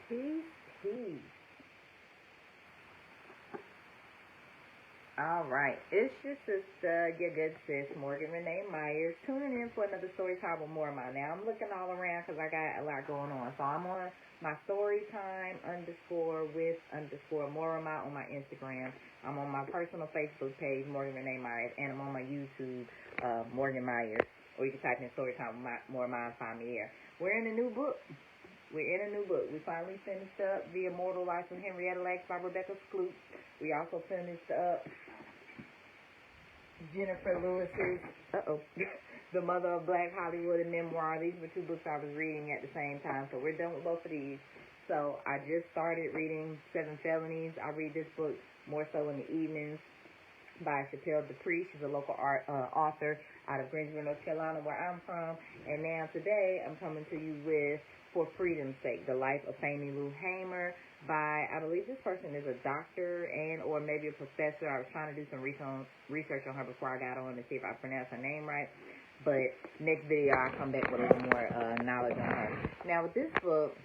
Peace, peace. All right, it's your sister, your good sis, Morgan Renee Myers, tuning in for another story time with more of mine. Now, I'm looking all around because I got a lot going on. So I'm on my story time _with_ more of my on my Instagram. I'm on my personal Facebook page, Morgan Renee Myers, and I'm on my YouTube, Morgan Myers. Or you can type in story time with more of mine, find me there. We're in a new book. We finally finished up The Immortal Life of Henrietta Lacks by Rebecca Skloot. We also finished up Jennifer Lewis's The Mother of Black Hollywood, a memoir. These were two books I was reading at the same time, so we're done with both of these. So I just started reading Seven Felonies. I read this book more so in the evenings by Chappelle Dupree. She's a local author out of Greensboro, North Carolina, where I'm from. And now today I'm coming to you with For Freedom's Sake, The Life of Fannie Lou Hamer by, I believe this person is a doctor and or maybe a professor. I was trying to do some research on her before I got on to see if I pronounced her name right. But next video I'll come back with a little more knowledge on her. Now with this book,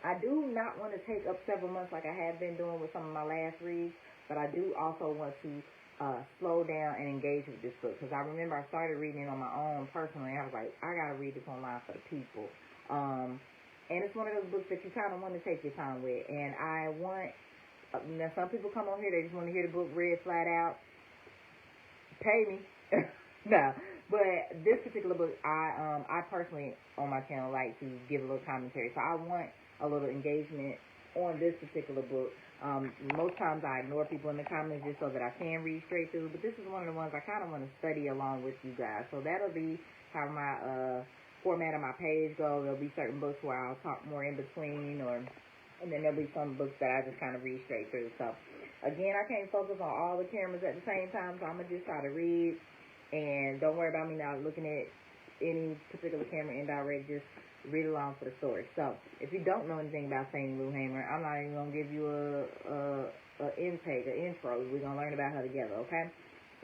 I do not want to take up several months like I have been doing with some of my last reads, but I do also want to slow down and engage with this book, because I remember I started reading it on my own personally. I was like, I gotta read this online for the people. And it's one of those books that you kind of want to take your time with. And I want, now some people come on here, they just want to hear the book read flat out. Pay me. No. But this particular book, I personally, on my channel, like to give a little commentary. So I want a little engagement on this particular book. Most times I ignore people in the comments just so that I can read straight through. But this is one of the ones I kind of want to study along with you guys. So that'll be how my format of my page go. There'll be certain books where I'll talk more in between, and then there'll be some books that I just kind of read straight through. So again, I can't focus on all the cameras at the same time, so I'm gonna just try to read. And don't worry about me not looking at any particular camera indirect. Just read along for the story. So if you don't know anything about Fannie Lou Hamer, I'm not even gonna give you an intro. We're gonna learn about her together, okay?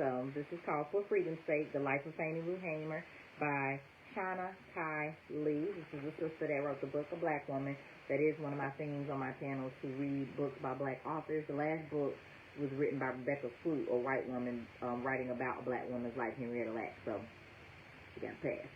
So this is called For Freedom's Sake, The Life of Fannie Lou Hamer by Chana Lee. This is the sister that wrote the book, a black woman. That is one of my themes on my channel, to read books by black authors. The last book was written by Rebecca Skloot, a white woman writing about a black woman's life, Henrietta Lacks. So she got passed.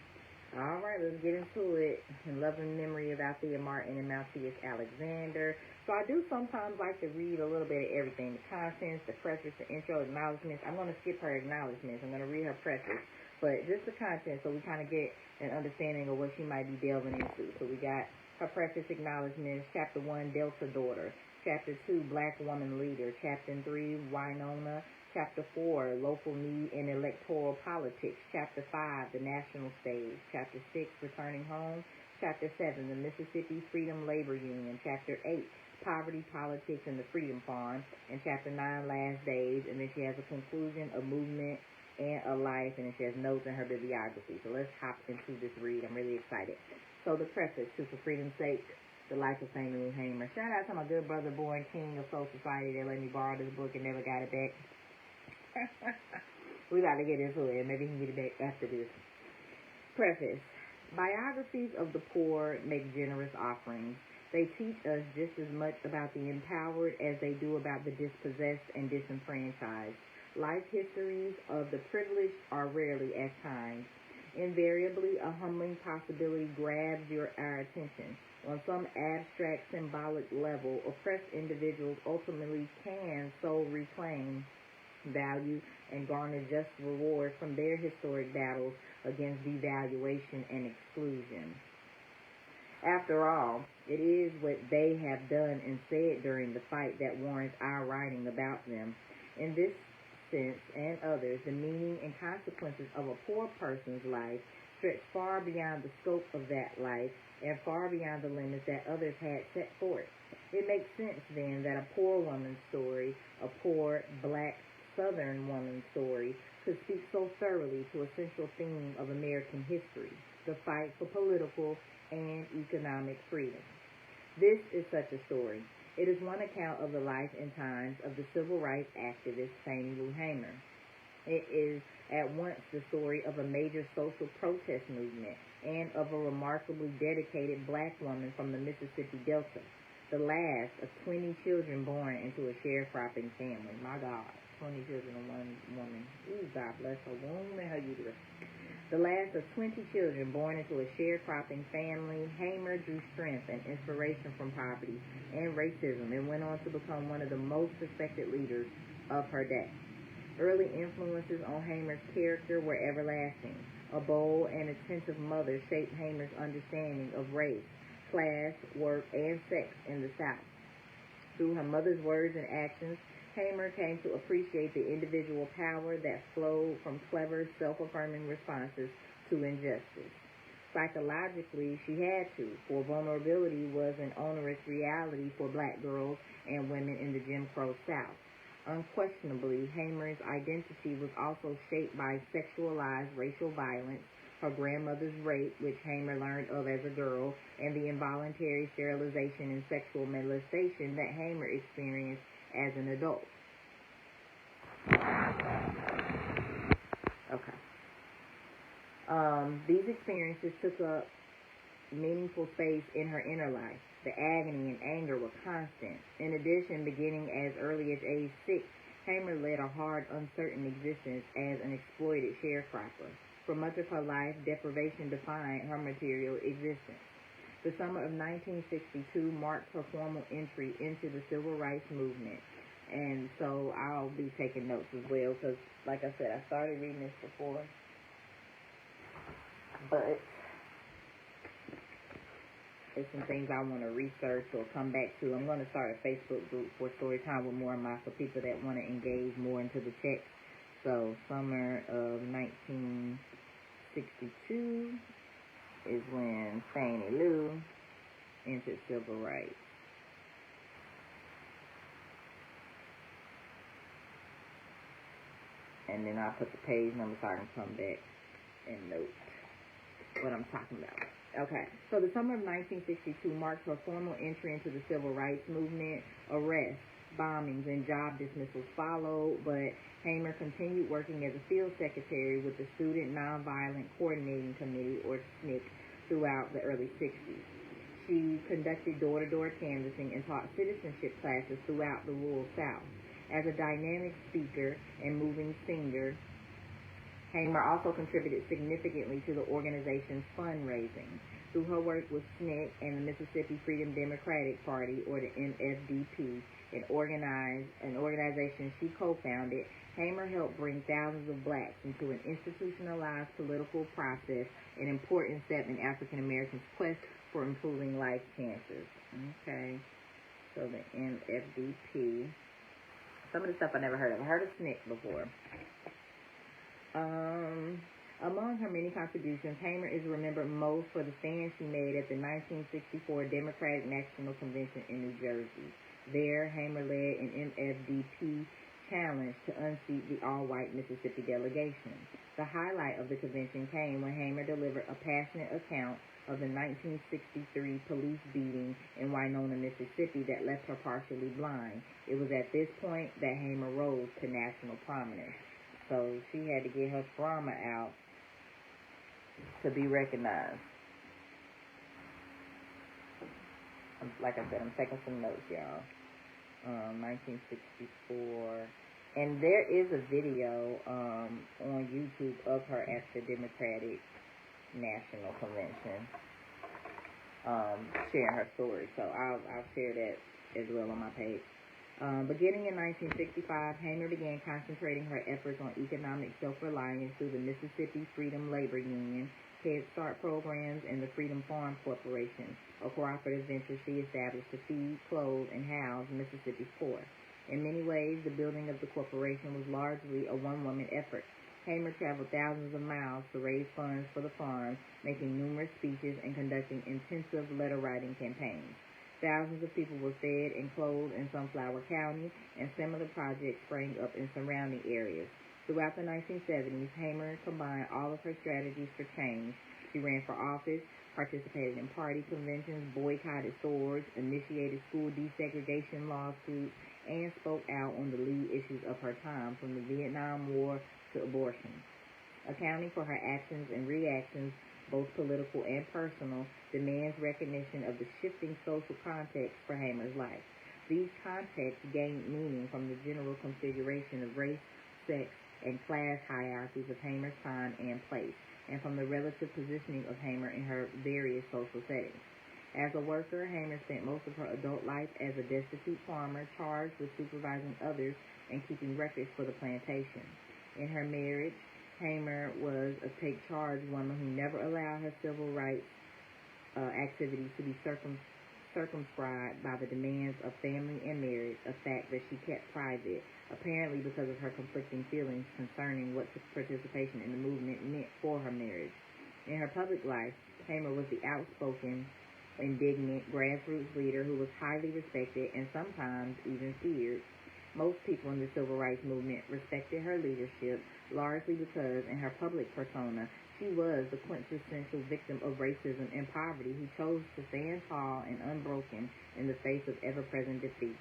All right, let's get into it. In loving memory of Althea Martin and Malthias Alexander. So I do sometimes like to read a little bit of everything. The contents, the preface, the intro, acknowledgments. I'm going to skip her acknowledgments. I'm going to read her preface. But just the content, so we kind of get an understanding of what she might be delving into. So we got her preface acknowledgments, Chapter 1, Delta Daughter. Chapter 2, Black Woman Leader. Chapter 3, Winona. Chapter 4, Local Need and Electoral Politics. Chapter 5, The National Stage. Chapter 6, Returning Home. Chapter 7, The Mississippi Freedom Labor Union. Chapter 8, Poverty, Politics, and the Freedom Farm. And Chapter 9, Last Days. And then she has a conclusion, a movement, and a life, and then she has notes in her bibliography. So let's hop into this read. I'm really excited. So the preface to For Freedom's Sake, The Life of Fannie Lou Hamer. Shout out to my good brother, born king of Soul Society, that let me borrow this book and never got it back. We got to get into it. Maybe he can get it back after this. Preface. Biographies of the poor make generous offerings. They teach us just as much about the empowered as they do about the dispossessed and disenfranchised. Life histories of the privileged are rarely as kind. Invariably, a humbling possibility grabs our attention. On some abstract, symbolic level, oppressed individuals ultimately can so reclaim value and garner just reward from their historic battles against devaluation and exclusion. After all, it is what they have done and said during the fight that warrants our writing about them. In this sense and others, the meaning and consequences of a poor person's life stretch far beyond the scope of that life and far beyond the limits that others had set forth. It makes sense then that a poor woman's story, a poor black Southern woman's story, could speak so thoroughly to a central theme of American history, the fight for political and economic freedom. This is such a story. It is one account of the life and times of the civil rights activist Fannie Lou Hamer. It is at once the story of a major social protest movement and of a remarkably dedicated black woman from the Mississippi Delta. the last of 20 children born into a sharecropping family. My God, 20 children in one woman. Ooh, God bless her womb and her uterus. The last of 20 children born into a sharecropping family, Hamer drew strength and inspiration from poverty and racism and went on to become one of the most respected leaders of her day. Early influences on Hamer's character were everlasting. A bold and attentive mother shaped Hamer's understanding of race, class, work, and sex in the South. Through her mother's words and actions, Hamer came to appreciate the individual power that flowed from clever, self-affirming responses to injustice. Psychologically, she had to, for vulnerability was an onerous reality for black girls and women in the Jim Crow South. Unquestionably, Hamer's identity was also shaped by sexualized racial violence, her grandmother's rape, which Hamer learned of as a girl, and the involuntary sterilization and sexual molestation that Hamer experienced as an adult. Okay. These experiences took up meaningful space in her inner life. The agony and anger were constant. In addition, beginning as early as age 6, Hamer led a hard, uncertain existence as an exploited sharecropper. For much of her life, deprivation defined her material existence. The summer of 1962 marked her formal entry into the civil rights movement. And so I'll be taking notes as well because, like I said, I started reading this before. But there's some things I want to research or come back to. I'm going to start a Facebook group for Storytime with for people that want to engage more into the text. So summer of 1962 is when Fannie Lou entered civil rights. And then I'll put the page number so I can come back and note what I'm talking about. Okay, so the summer of 1962 marked her formal entry into the civil rights movement. Arrests, bombings, and job dismissals followed, but Hamer continued working as a field secretary with the Student Nonviolent Coordinating Committee, or SNCC, throughout the early 60s. She conducted door-to-door canvassing and taught citizenship classes throughout the rural South. As a dynamic speaker and moving singer, Hamer also contributed significantly to the organization's fundraising. Through her work with SNCC and the Mississippi Freedom Democratic Party, or the MFDP, an organization she co-founded, Hamer helped bring thousands of blacks into an institutionalized political process, an important step in African Americans' quest for improving life chances. Okay, so the MFDP. Some of the stuff I never heard of. I heard of SNCC before. Among her many contributions, Hamer is remembered most for the stand she made at the 1964 Democratic National Convention in New Jersey. There, Hamer led an MFDP challenge to unseat the all-white Mississippi delegation. The highlight of the convention came when Hamer delivered a passionate account of the 1963 police beating in Winona, Mississippi that left her partially blind. It was at this point that Hamer rose to national prominence. So she had to get her trauma out to be recognized. Like I said, I'm taking some notes, y'all. 1964. And there is a video on YouTube of her at the Democratic National Convention sharing her story. So I'll share that as well on my page. Beginning in 1965, Hamer began concentrating her efforts on economic self-reliance through the Mississippi Freedom Labor Union, Head Start programs, and the Freedom Farm Corporation, a cooperative venture she established to feed, clothe, and house Mississippi's poor. In many ways, the building of the corporation was largely a one-woman effort. Hamer traveled thousands of miles to raise funds for the farm, making numerous speeches and conducting intensive letter-writing campaigns. Thousands of people were fed and clothed in Sunflower County, and similar projects sprang up in surrounding areas. Throughout the 1970s, Hamer combined all of her strategies for change. She ran for office, participated in party conventions, boycotted stores, initiated school desegregation lawsuits, and spoke out on the lead issues of her time, from the Vietnam War to abortion. Accounting for her actions and reactions both political and personal, demands recognition of the shifting social context for Hamer's life. These contexts gained meaning from the general configuration of race, sex, and class hierarchies of Hamer's time and place, and from the relative positioning of Hamer in her various social settings. As a worker, Hamer spent most of her adult life as a destitute farmer charged with supervising others and keeping records for the plantation. In her marriage, Hamer was a take-charge woman who never allowed her civil rights activities to be circumscribed by the demands of family and marriage, a fact that she kept private, apparently because of her conflicting feelings concerning what participation in the movement meant for her marriage. In her public life, Hamer was the outspoken, indignant grassroots leader who was highly respected and sometimes even feared. Most people in the civil rights movement respected her leadership, largely because in her public persona, she was the quintessential victim of racism and poverty who chose to stand tall and unbroken in the face of ever-present defeat.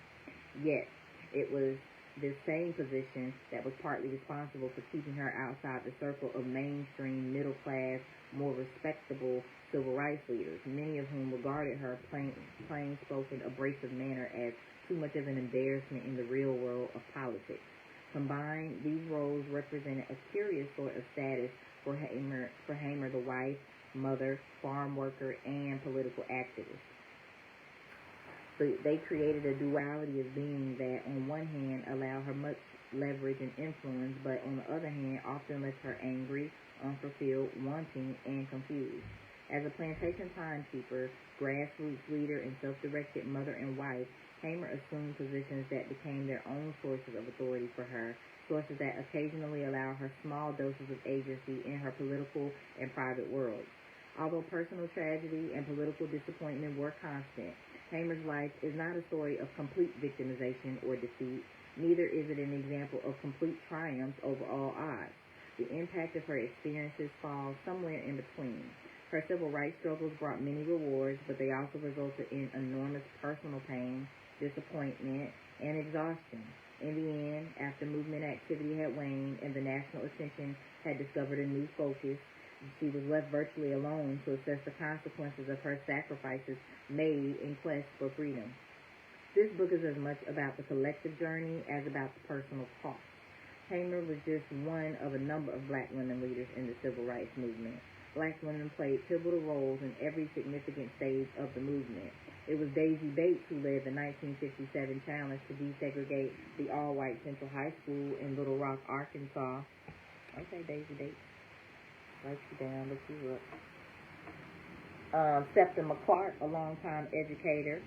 Yet, it was this same position that was partly responsible for keeping her outside the circle of mainstream, middle-class, more respectable civil rights leaders, many of whom regarded her plain-spoken, abrasive manner as too much of an embarrassment in the real world of politics. Combined, these roles represented a curious sort of status for Hamer, the wife, mother, farm worker, and political activist. So they created a duality of being that, on one hand, allowed her much leverage and influence, but on the other hand, often left her angry, unfulfilled, wanting, and confused. As a plantation timekeeper, grassroots leader, and self-directed mother and wife, Hamer assumed positions that became their own sources of authority for her, sources that occasionally allowed her small doses of agency in her political and private worlds. Although personal tragedy and political disappointment were constant, Hamer's life is not a story of complete victimization or defeat. Neither is it an example of complete triumph over all odds. The impact of her experiences falls somewhere in between. Her civil rights struggles brought many rewards, but they also resulted in enormous personal pain, disappointment, and exhaustion. In the end, after movement activity had waned and the national attention had discovered a new focus, she was left virtually alone to assess the consequences of her sacrifices made in quest for freedom. This book is as much about the collective journey as about the personal cost. Hamer was just one of a number of black women leaders in the civil rights movement. Black women played pivotal roles in every significant stage of the movement. It was Daisy Bates who led the 1957 challenge to desegregate the all-white Central High School in Little Rock, Arkansas. Okay, Daisy Bates. Write you down, look you up. Septima Clark, a longtime educator.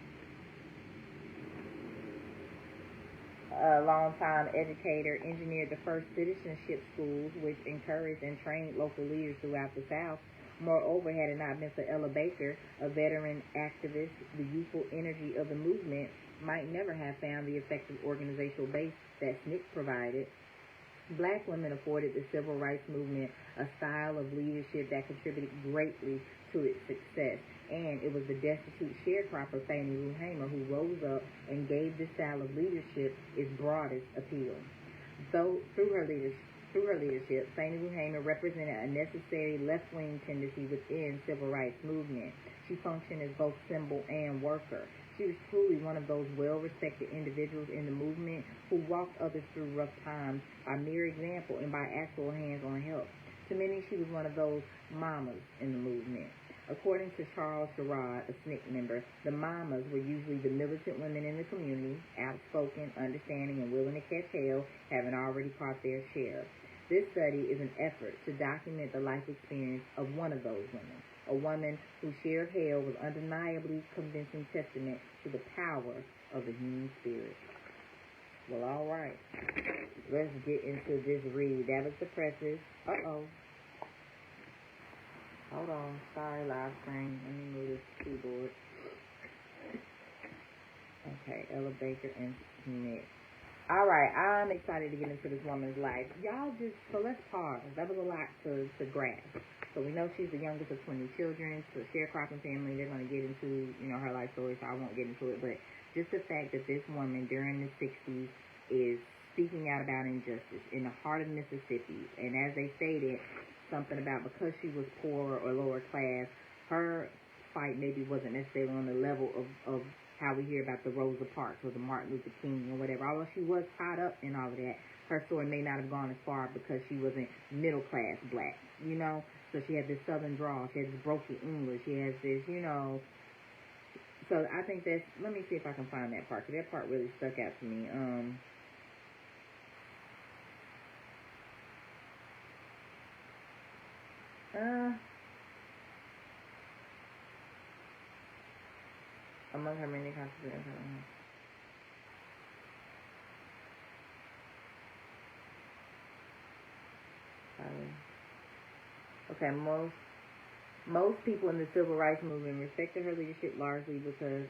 Engineered the first citizenship schools, which encouraged and trained local leaders throughout the South. Moreover, had it not been for Ella Baker, a veteran activist, the youthful energy of the movement might never have found the effective organizational base that SNCC provided. Black women afforded the civil rights movement a style of leadership that contributed greatly to its success, and it was the destitute sharecropper Fannie Lou Hamer who rose up and gave this style of leadership its broadest appeal. So, through her leadership, Fannie Lou Hamer represented a necessary left-wing tendency within civil rights movement. She functioned as both symbol and worker. She was truly one of those well-respected individuals in the movement who walked others through rough times by mere example and by actual hands-on help. To many, she was one of those mamas in the movement. According to Charles Sherrod, a SNCC member, the mamas were usually the militant women in the community, outspoken, understanding, and willing to catch hell, having already caught their share. This study is an effort to document the life experience of one of those women, a woman whose share of hell was undeniably convincing testament to the power of the human spirit. Well, all right. Let's get into this read. That was the preface. Hold on. Sorry, live stream. Let me move this keyboard. Okay, Ella Baker and SNCC. All right, I'm excited to get into this woman's life. So let's pause. That was a lot to grasp. So we know she's the youngest of 20 children. So sharecropping family, they're going to get into, her life story, so I won't get into it. But just the fact that this woman during the 60s is speaking out about injustice in the heart of Mississippi. And as they stated, something about because she was poor or lower class, her fight maybe wasn't necessarily on the level of how we hear about the Rosa Parks or the Martin Luther King or whatever. Although she was caught up in all of that, her story may not have gone as far because she wasn't middle class black, you know. So she had this southern drawl, she had this broken English, she has this, you know. So I think that's, let me see if I can find that part, because that part really stuck out to me. Among her many contributions. Okay, most people in the civil rights movement respected her leadership largely because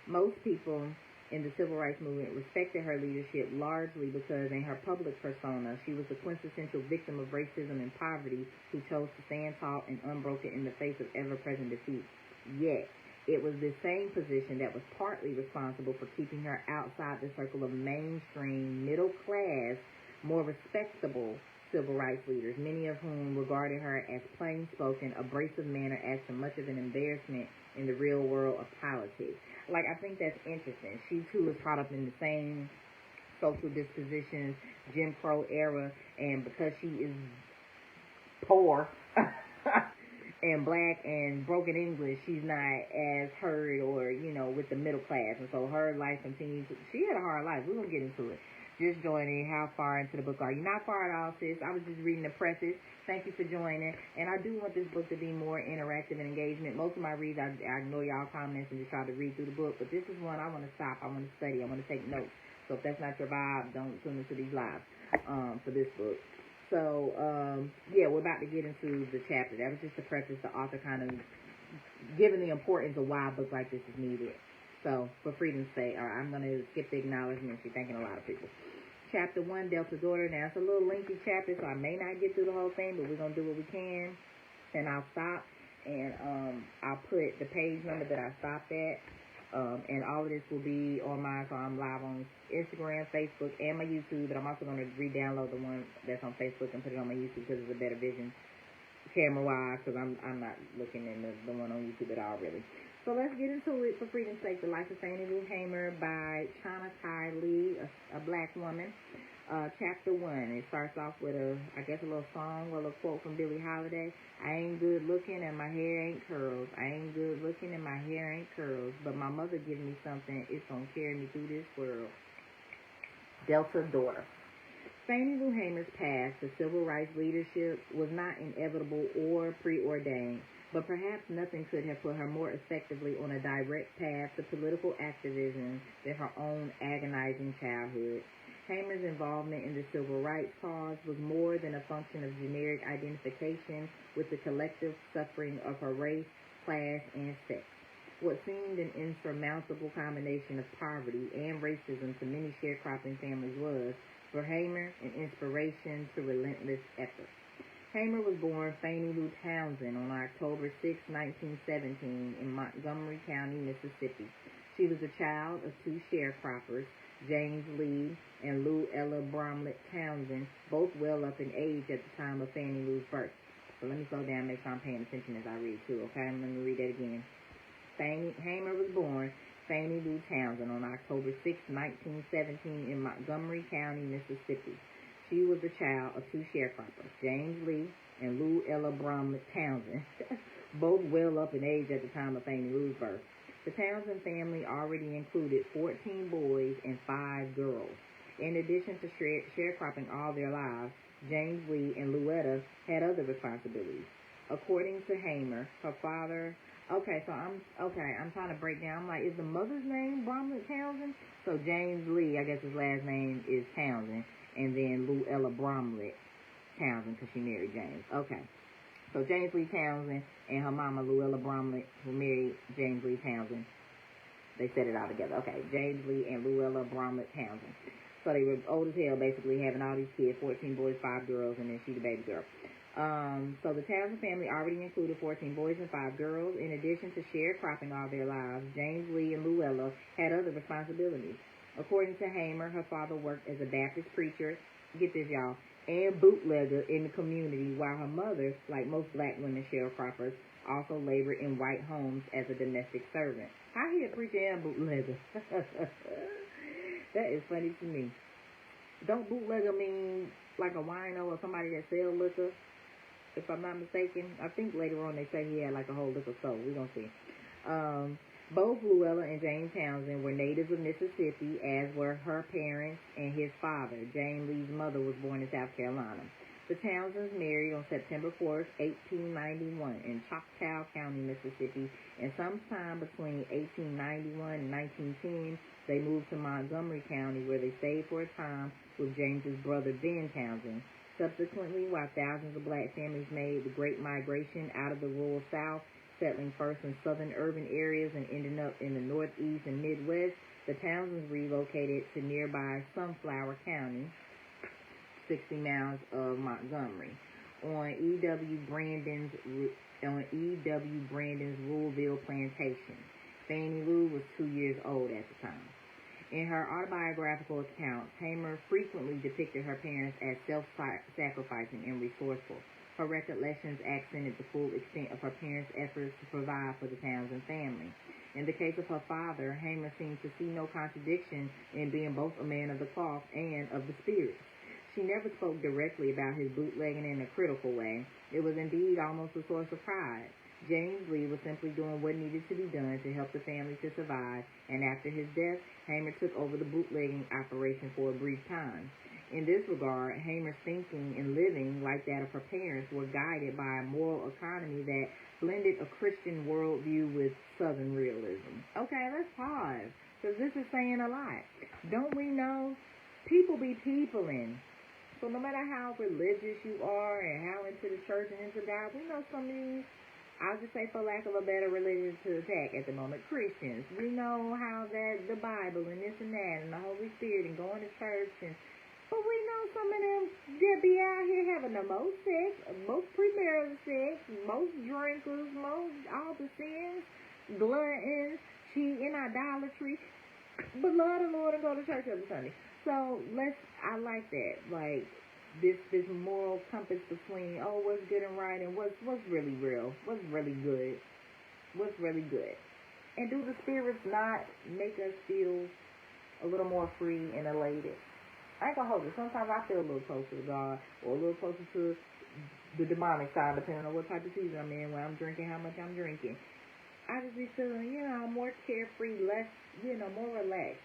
most people in the civil rights movement respected her leadership largely because in her public persona she was the quintessential victim of racism and poverty who chose to stand tall and unbroken in the face of ever-present defeat. Yet it was this same position that was partly responsible for keeping her outside the circle of mainstream, middle-class, more respectable civil rights leaders, many of whom regarded her as plain-spoken, abrasive manner as to much of an embarrassment in the real world of politics. Like, I think that's interesting. She, too, was caught up in the same social dispositions, Jim Crow era, and because she is poor and black and broken English, she's not as heard or, you know, with the middle class. And so her life continues. She had a hard life. We're going to get into it. Just joining, how far into the book are you? Not far at all, sis. I was just reading the preface. Thank you for joining. And I do want this book to be more interactive and engagement. Most of my reads, I ignore y'all comments and just try to read through the book. But this is one I want to stop. I want to study. I want to take notes. So if that's not your vibe, don't tune into these lives for this book. So, yeah, we're about to get into the chapter. That was just the preface, the author kind of giving the importance of why a book like this is needed. So, for freedom's sake, I'm going to skip the acknowledgement. She's thanking a lot of people. Chapter 1, Delta's Order. Now, it's a little lengthy chapter, so I may not get through the whole thing, but we're going to do what we can. And I'll stop, and I'll put the page number that I stopped at. And all of this will be on mine, so I'm live on Instagram, Facebook, and my YouTube. But I'm also going to re-download the one that's on Facebook and put it on my YouTube because it's a better vision camera-wise, because I'm not looking in the one on YouTube at all, really. So let's get into it for freedom's sake. The Life of Fannie Lou Hamer by Chana Lee, a black woman. Chapter 1. It starts off with a little song or a little quote from Billie Holiday. I ain't good looking and my hair ain't curls. I ain't good looking and my hair ain't curls. But my mother give me something. It's gonna carry me through this world. Delta's Daughter. Fannie Lou Hamer's path to civil rights leadership was not inevitable or preordained, but perhaps nothing could have put her more effectively on a direct path to political activism than her own agonizing childhood. Hamer's involvement in the civil rights cause was more than a function of generic identification with the collective suffering of her race, class, and sex. What seemed an insurmountable combination of poverty and racism to many sharecropping families was, for Hamer, an inspiration to relentless effort. Hamer was born Fannie Lou Townsend on October 6, 1917, in Montgomery County, Mississippi. She was a child of two sharecroppers, James Lee and Lou Ella Bromlett Townsend, both well up in age at the time of Fannie Lou's birth. So let me slow down and make sure I'm paying attention as I read too, okay? Let me read that again. Hamer was born Fannie Lou Townsend on October 6, 1917, in Montgomery County, Mississippi. She was a child of two sharecroppers, James Lee and Lou Ella Bromlett Townsend, both well up in age at the time of Fannie Lou's birth. The Townsend family already included 14 boys and 5 girls. In addition to sharecropping all their lives, James Lee and Louetta had other responsibilities. According to Hamer, her father... I'm trying to break down. I'm like, is the mother's name Bromlett Townsend? So James Lee, I guess his last name is Townsend, and then Lou Ella Bromlett Townsend because she married James. Okay. So James Lee Townsend and her mama, Lou Ella Bromlett, who married James Lee Townsend. They set it all together. Okay, James Lee and Lou Ella Bromlett Townsend. So they were old as hell, basically, having all these kids, 14 boys, 5 girls, and then she's the baby girl. So the Townsend family already included 14 boys and 5 girls. In addition to sharecropping all their lives, James Lee and Louella had other responsibilities. According to Hamer, her father worked as a Baptist preacher. Get this, y'all. and bootlegger in the community, while her mother, like most black women sharecroppers, also labored in white homes as a domestic servant. How he a preacher and bootlegger? That is funny to me. Don't bootlegger mean like a wino or somebody that sell liquor? If I'm not mistaken, I think later on they say he had like a whole liquor store. We're gonna see. Both Luella and James Townsend were natives of Mississippi, as were her parents and his father. James Lee's mother was born in South Carolina. The Townsends married on September 4th, 1891 in Choctaw County, Mississippi, and sometime between 1891 and 1910, they moved to Montgomery County, where they stayed for a time with James's brother, Ben Townsend. Subsequently, while thousands of black families made the Great Migration out of the rural South, settling first in southern urban areas and ending up in the Northeast and Midwest, the Townsends relocated to nearby Sunflower County, 60 miles of Montgomery, on E.W. Brandon's Louisville plantation. Fannie Lou was 2 years old at the time. In her autobiographical accounts, Hamer frequently depicted her parents as self-sacrificing and resourceful. Her recollections accented the full extent of her parents' efforts to provide for the Townsend family. In the case of her father, Hamer seemed to see no contradiction in being both a man of the cloth and of the spirit. She never spoke directly about his bootlegging in a critical way. It was indeed almost a source of pride. James Lee was simply doing what needed to be done to help the family to survive, and after his death, Hamer took over the bootlegging operation for a brief time. In this regard, Hamer's thinking and living, like that of her parents, were guided by a moral economy that blended a Christian worldview with Southern realism. Okay, let's pause, because this is saying a lot. Don't we know people be peopling? So no matter how religious you are and how into the church and into God, we know some of these, I'll just say for lack of a better religion to attack at the moment, Christians. We know how that the Bible and this and that and the Holy Spirit and going to church, but we know some of them that be out here having the most sex, most premarital sex, most drinkers, most all the sins, gluttons, cheating, idolatry, but love the Lord and go to church every Sunday. So I like that, like this moral compass between what's good and right and what's really real, what's really good, and do the spirits not make us feel a little more free and elated? I ain't gonna hold it. Sometimes I feel a little closer to God or a little closer to the demonic side, depending on what type of season I'm in, when I'm drinking, how much I'm drinking. I just be feeling, more carefree, less, more relaxed,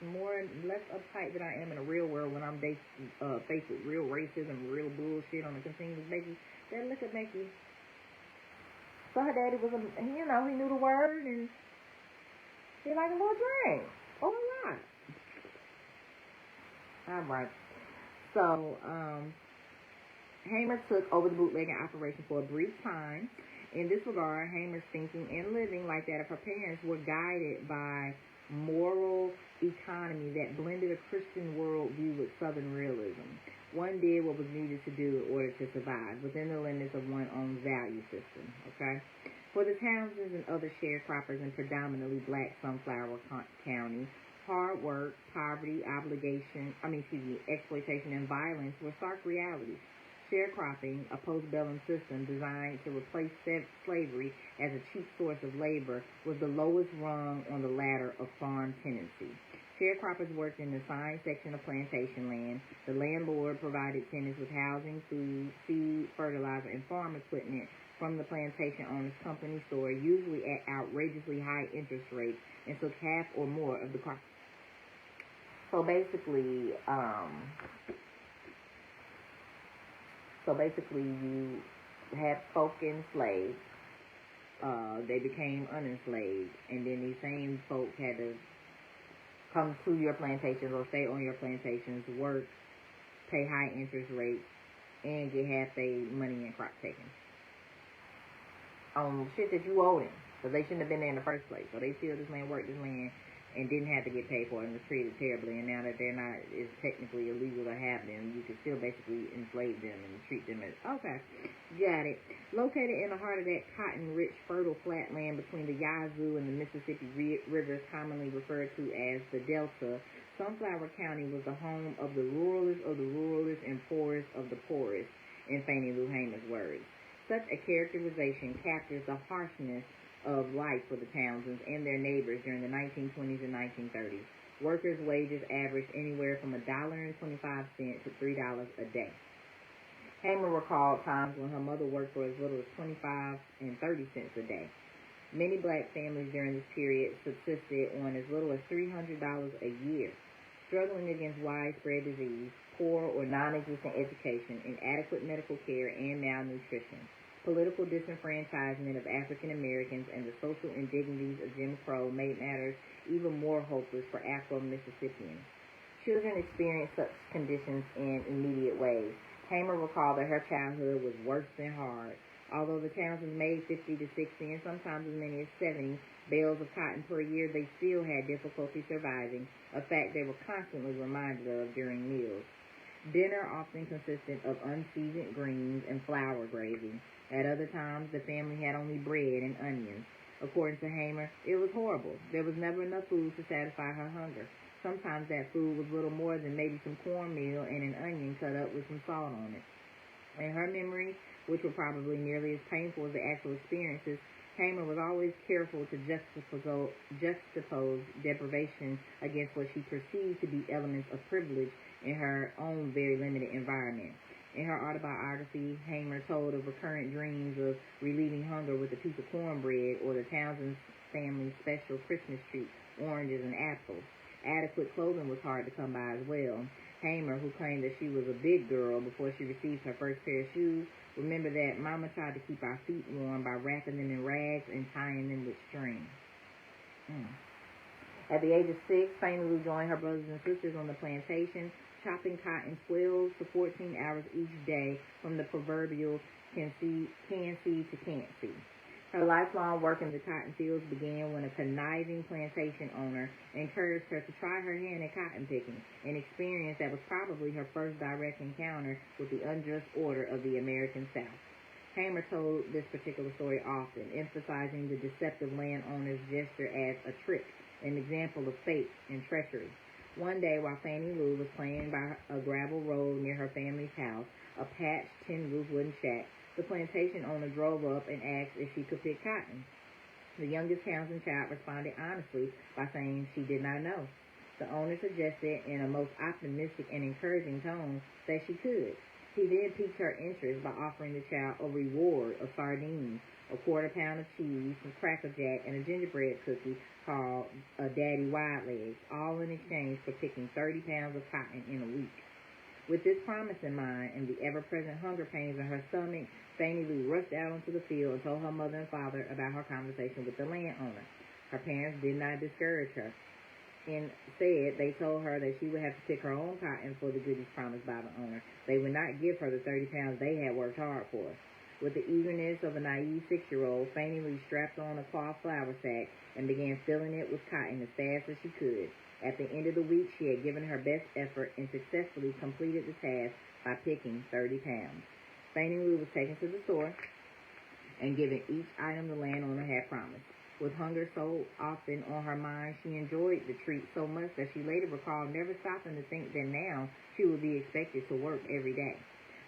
less uptight than I am in the real world when I'm faced with real racism, real bullshit on a continuous basis. That liquor make you. So her daddy was, he knew the word, and he liked a little drink. Oh, a lot. All right. So, Hamer took over the bootlegging operation for a brief time. In this regard, Hamer's thinking and living, like that of her parents, were guided by moral economy that blended a Christian worldview with Southern realism. One did what was needed to do in order to survive within the limits of one's own value system. Okay, for the Townsends and other sharecroppers in predominantly black Sunflower County, hard work, poverty, exploitation, and violence were stark realities. Sharecropping, a postbellum system designed to replace slavery as a cheap source of labor, was the lowest rung on the ladder of farm tenancy. Sharecroppers worked in the assigned section of plantation land. The landlord provided tenants with housing, food, seed, fertilizer, and farm equipment from the plantation owner's company store, usually at outrageously high interest rates, and took half or more of the crop. So basically, you had folk enslaved, they became unenslaved, and then these same folk had to come to your plantations or stay on your plantations, work, pay high interest rates, and get half their money and crop taken on shit that you owe them, because they shouldn't have been there in the first place. So they feel this man worked this land and didn't have to get paid for it and was treated terribly. And now that they're not, it's technically illegal to have them, you can still basically enslave them and treat them as, okay, got it. Located in the heart of that cotton-rich, fertile flatland between the Yazoo and the Mississippi rivers, commonly referred to as the Delta, Sunflower County was the home of the ruralest of the ruralest and poorest of the poorest, in Fannie Lou Hamer's words. Such a characterization captures the harshness of life for the Townsends and their neighbors during the 1920s and 1930s. Workers' wages averaged anywhere from $1.25 to $3 a day. Hamer recalled times when her mother worked for as little as 25 and 30 cents a day. Many black families during this period subsisted on as little as $300 a year, struggling against widespread disease, poor or non-existent education, inadequate medical care, and malnutrition. Political disenfranchisement of African Americans and the social indignities of Jim Crow made matters even more hopeless for Afro-Mississippians. Children experienced such conditions in immediate ways. Hamer recalled that her childhood was worse than hard. Although the Townsends made 50 to 60 and sometimes as many as 70 bales of cotton per year, they still had difficulty surviving, a fact they were constantly reminded of during meals. Dinner often consisted of unseasoned greens and flour gravy. At other times, the family had only bread and onions. According to Hamer, it was horrible. There was never enough food to satisfy her hunger. Sometimes that food was little more than maybe some cornmeal and an onion cut up with some salt on it. In her memory, which were probably nearly as painful as the actual experiences, Hamer was always careful to juxtapose deprivation against what she perceived to be elements of privilege in her own very limited environment. In her autobiography, Hamer told of recurrent dreams of relieving hunger with a piece of cornbread or the Townsend family's special Christmas treat, oranges and apples. Adequate clothing was hard to come by as well. Hamer, who claimed that she was a big girl before she received her first pair of shoes, remembered that Mama tried to keep our feet warm by wrapping them in rags and tying them with string. At the age of 6, Fannie Lou joined her brothers and sisters on the plantation, chopping cotton 12 to 14 hours each day from the proverbial can see to can't see. Her lifelong work in the cotton fields began when a conniving plantation owner encouraged her to try her hand at cotton picking, an experience that was probably her first direct encounter with the unjust order of the American South. Hamer told this particular story often, emphasizing the deceptive landowner's gesture as a trick, an example of fate and treachery. One day, while Fannie Lou was playing by a gravel road near her family's house, a patched tin-roof wooden shack, the plantation owner drove up and asked if she could pick cotton. The youngest Townsend child responded honestly by saying she did not know. The owner suggested in a most optimistic and encouraging tone that she could. He then piqued her interest by offering the child a reward of sardines, a quarter pound of cheese, some Cracker Jack, and a gingerbread cookie called a Daddy Wide Legs, all in exchange for picking 30 pounds of cotton in a week. With this promise in mind and the ever-present hunger pains in her stomach, Fannie Lou rushed out onto the field and told her mother and father about her conversation with the landowner. Her parents did not discourage her. Instead, they told her that she would have to pick her own cotton for the goodies promised by the owner. They would not give her the 30 pounds they had worked hard for. With the eagerness of a naive 6-year-old, Fannie Lou strapped on a cloth flour sack and began filling it with cotton as fast as she could. At the end of the week, she had given her best effort and successfully completed the task by picking 30 pounds. Fannie Lou was taken to the store and given each item the landowner had promised. With hunger so often on her mind, she enjoyed the treat so much that she later recalled never stopping to think that now she would be expected to work every day.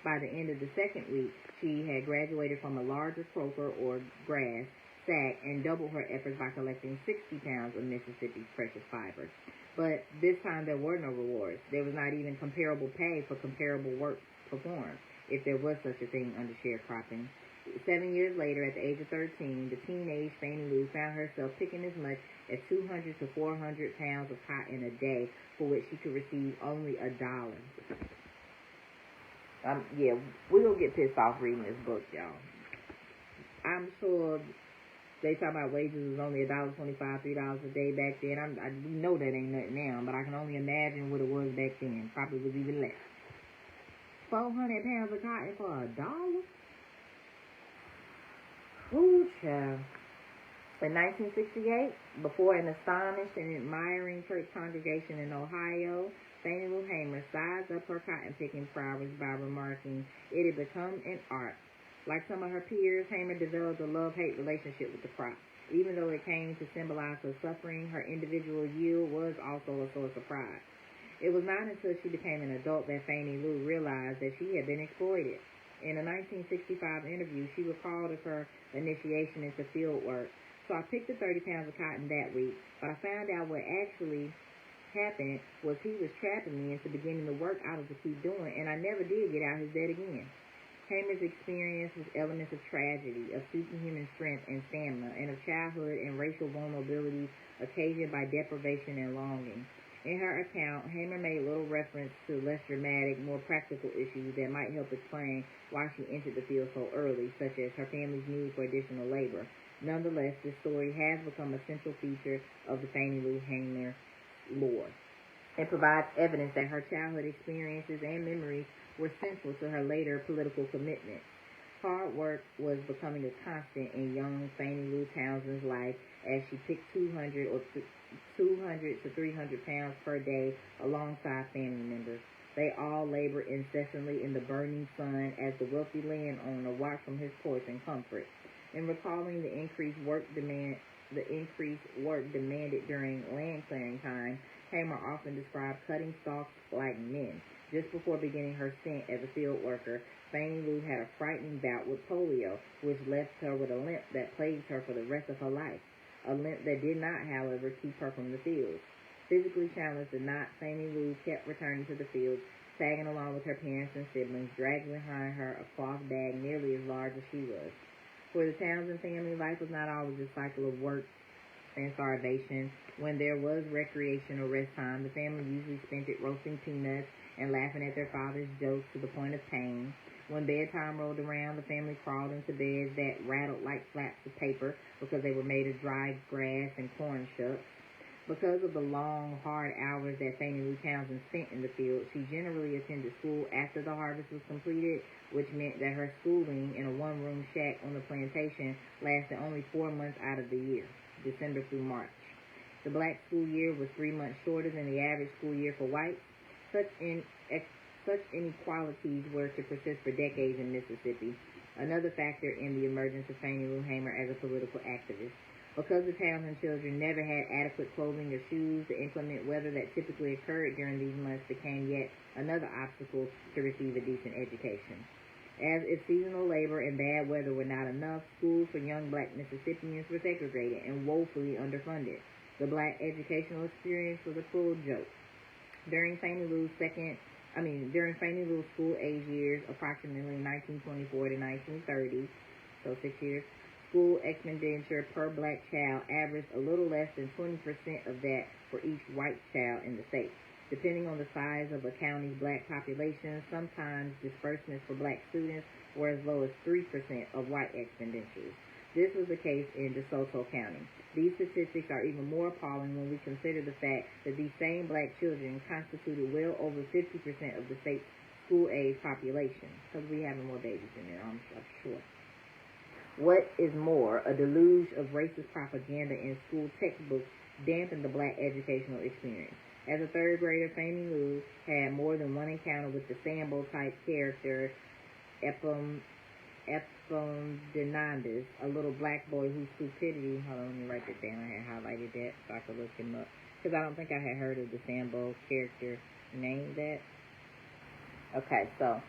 By the end of the second week, she had graduated from a larger croaker or grass sack and doubled her efforts by collecting 60 pounds of Mississippi's precious fibers. But this time there were no rewards. There was not even comparable pay for comparable work performed, if there was such a thing under sharecropping. 7 years later, at the age of 13, the teenage Fannie Lou found herself picking as much as 200 to 400 pounds of cotton a day, for which she could receive only $1. We're going to get pissed off reading this book, y'all. I'm sure they talk about wages was only $1.25, $3 a day back then. We know that ain't nothing now, but I can only imagine what it was back then. Probably was even less. 400 pounds of cotton for $1? Ooh, child. In 1968, before an astonished and admiring church congregation in Ohio, Fannie Lou Hamer sized up her cotton-picking prowess by remarking, "It had become an art." Like some of her peers, Hamer developed a love-hate relationship with the crop. Even though it came to symbolize her suffering, her individual yield was also a source of pride. It was not until she became an adult that Fannie Lou realized that she had been exploited. In a 1965 interview, she recalled of her initiation into field work. "So I picked the 30 pounds of cotton that week, but I found out what actually happened was he was trapping me into beginning the work I was to keep doing, and I never did get out his bed again." Hamer's experience with elements of tragedy, of superhuman strength and stamina, and of childhood and racial vulnerabilities occasioned by deprivation and longing. In her account, Hamer made little reference to less dramatic, more practical issues that might help explain why she entered the field so early, such as her family's need for additional labor. Nonetheless, this story has become a central feature of the Fannie Lou Hamer lore. It provides evidence that her childhood experiences and memories were central to her later political commitments. Hard work was becoming a constant in young Fannie Lou Townsend's life as she picked 200 to 300 pounds per day alongside family members. They all labored incessantly in the burning sun as the wealthy landowner watched from his porch in comfort. In recalling the increased work demanded during land clearing time, Hamer often described cutting stalks like men. Just before beginning her stint as a field worker, Fannie Lou had a frightening bout with polio, which left her with a limp that plagued her for the rest of her life. A limp that did not, however, keep her from the fields. Physically challenged or not, Fannie Lou kept returning to the fields, tagging along with her parents and siblings, dragging behind her a cloth bag nearly as large as she was. For the Townsend family, life was not always a cycle of work and starvation. When there was recreation or rest time, the family usually spent it roasting peanuts and laughing at their father's jokes to the point of pain. When bedtime rolled around, the family crawled into beds that rattled like flaps of paper because they were made of dried grass and corn shucks. Because of the long, hard hours that Fannie Lou Townsend spent in the field, she generally attended school after the harvest was completed, which meant that her schooling in a one-room shack on the plantation lasted only 4 months out of the year, December through March. The black school year was 3 months shorter than the average school year for whites. Such inequalities were to persist for decades in Mississippi, another factor in the emergence of Fannie Lou Hamer as a political activist. Because the Townsend children never had adequate clothing or shoes, the inclement weather that typically occurred during these months became yet another obstacle to receive a decent education. As if seasonal labor and bad weather were not enough, schools for young black Mississippians were segregated and woefully underfunded. The black educational experience was a cruel joke. During Fannie Lou's school age years, approximately 1924 to 1930, so 6 years, school expenditure per black child averaged a little less than 20% of that for each white child in the state. Depending on the size of a county's black population, sometimes disbursements for black students were as low as 3% of white expenditures. This was the case in DeSoto County. These statistics are even more appalling when we consider the fact that these same black children constituted well over 50% of the state's school-age population, because we have more babies in there, I'm sure. What is more, a deluge of racist propaganda in school textbooks dampened the black educational experience. As a third grader, Fannie Lou had more than one encounter with the Sambo-type character, Epaminondas, a little black boy whose stupidity, hold on, let me write that down, I had highlighted that so I could look him up, because I don't think I had heard of the Sambo character named that. Okay, so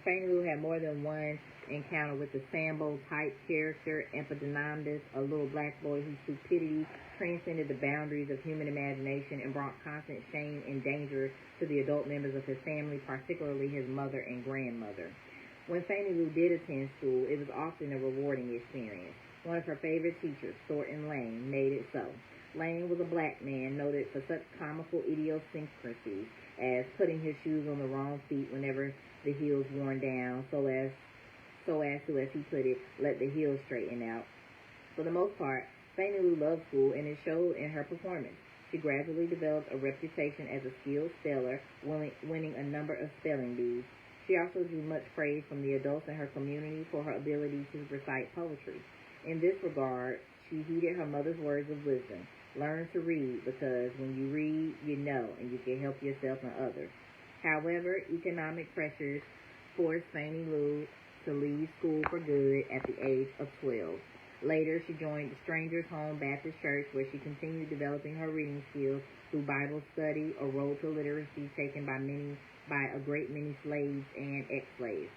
Fannie Lou had more than one encounter with the Sambo-type character, Epaminondas, a little black boy whose stupidity transcended the boundaries of human imagination and brought constant shame and danger to the adult members of his family, particularly his mother and grandmother. When Fannie Lou did attend school, it was often a rewarding experience. One of her favorite teachers, Thornton Lane, made it so. Lane was a black man noted for such comical idiosyncrasies as putting his shoes on the wrong feet whenever the heels worn down, so as to, as he put it, let the heels straighten out. For the most part, Fannie Lou loved school, and it showed in her performance. She gradually developed a reputation as a skilled speller, winning a number of spelling bees. She also drew much praise from the adults in her community for her ability to recite poetry. In this regard, she heeded her mother's words of wisdom. Learn to read, because when you read, you know, and you can help yourself and others. However, economic pressures forced Fannie Lou to leave school for good at the age of 12. Later, she joined the Strangers Home Baptist Church, where she continued developing her reading skills through Bible study, a road to literacy taken by a great many slaves and ex-slaves.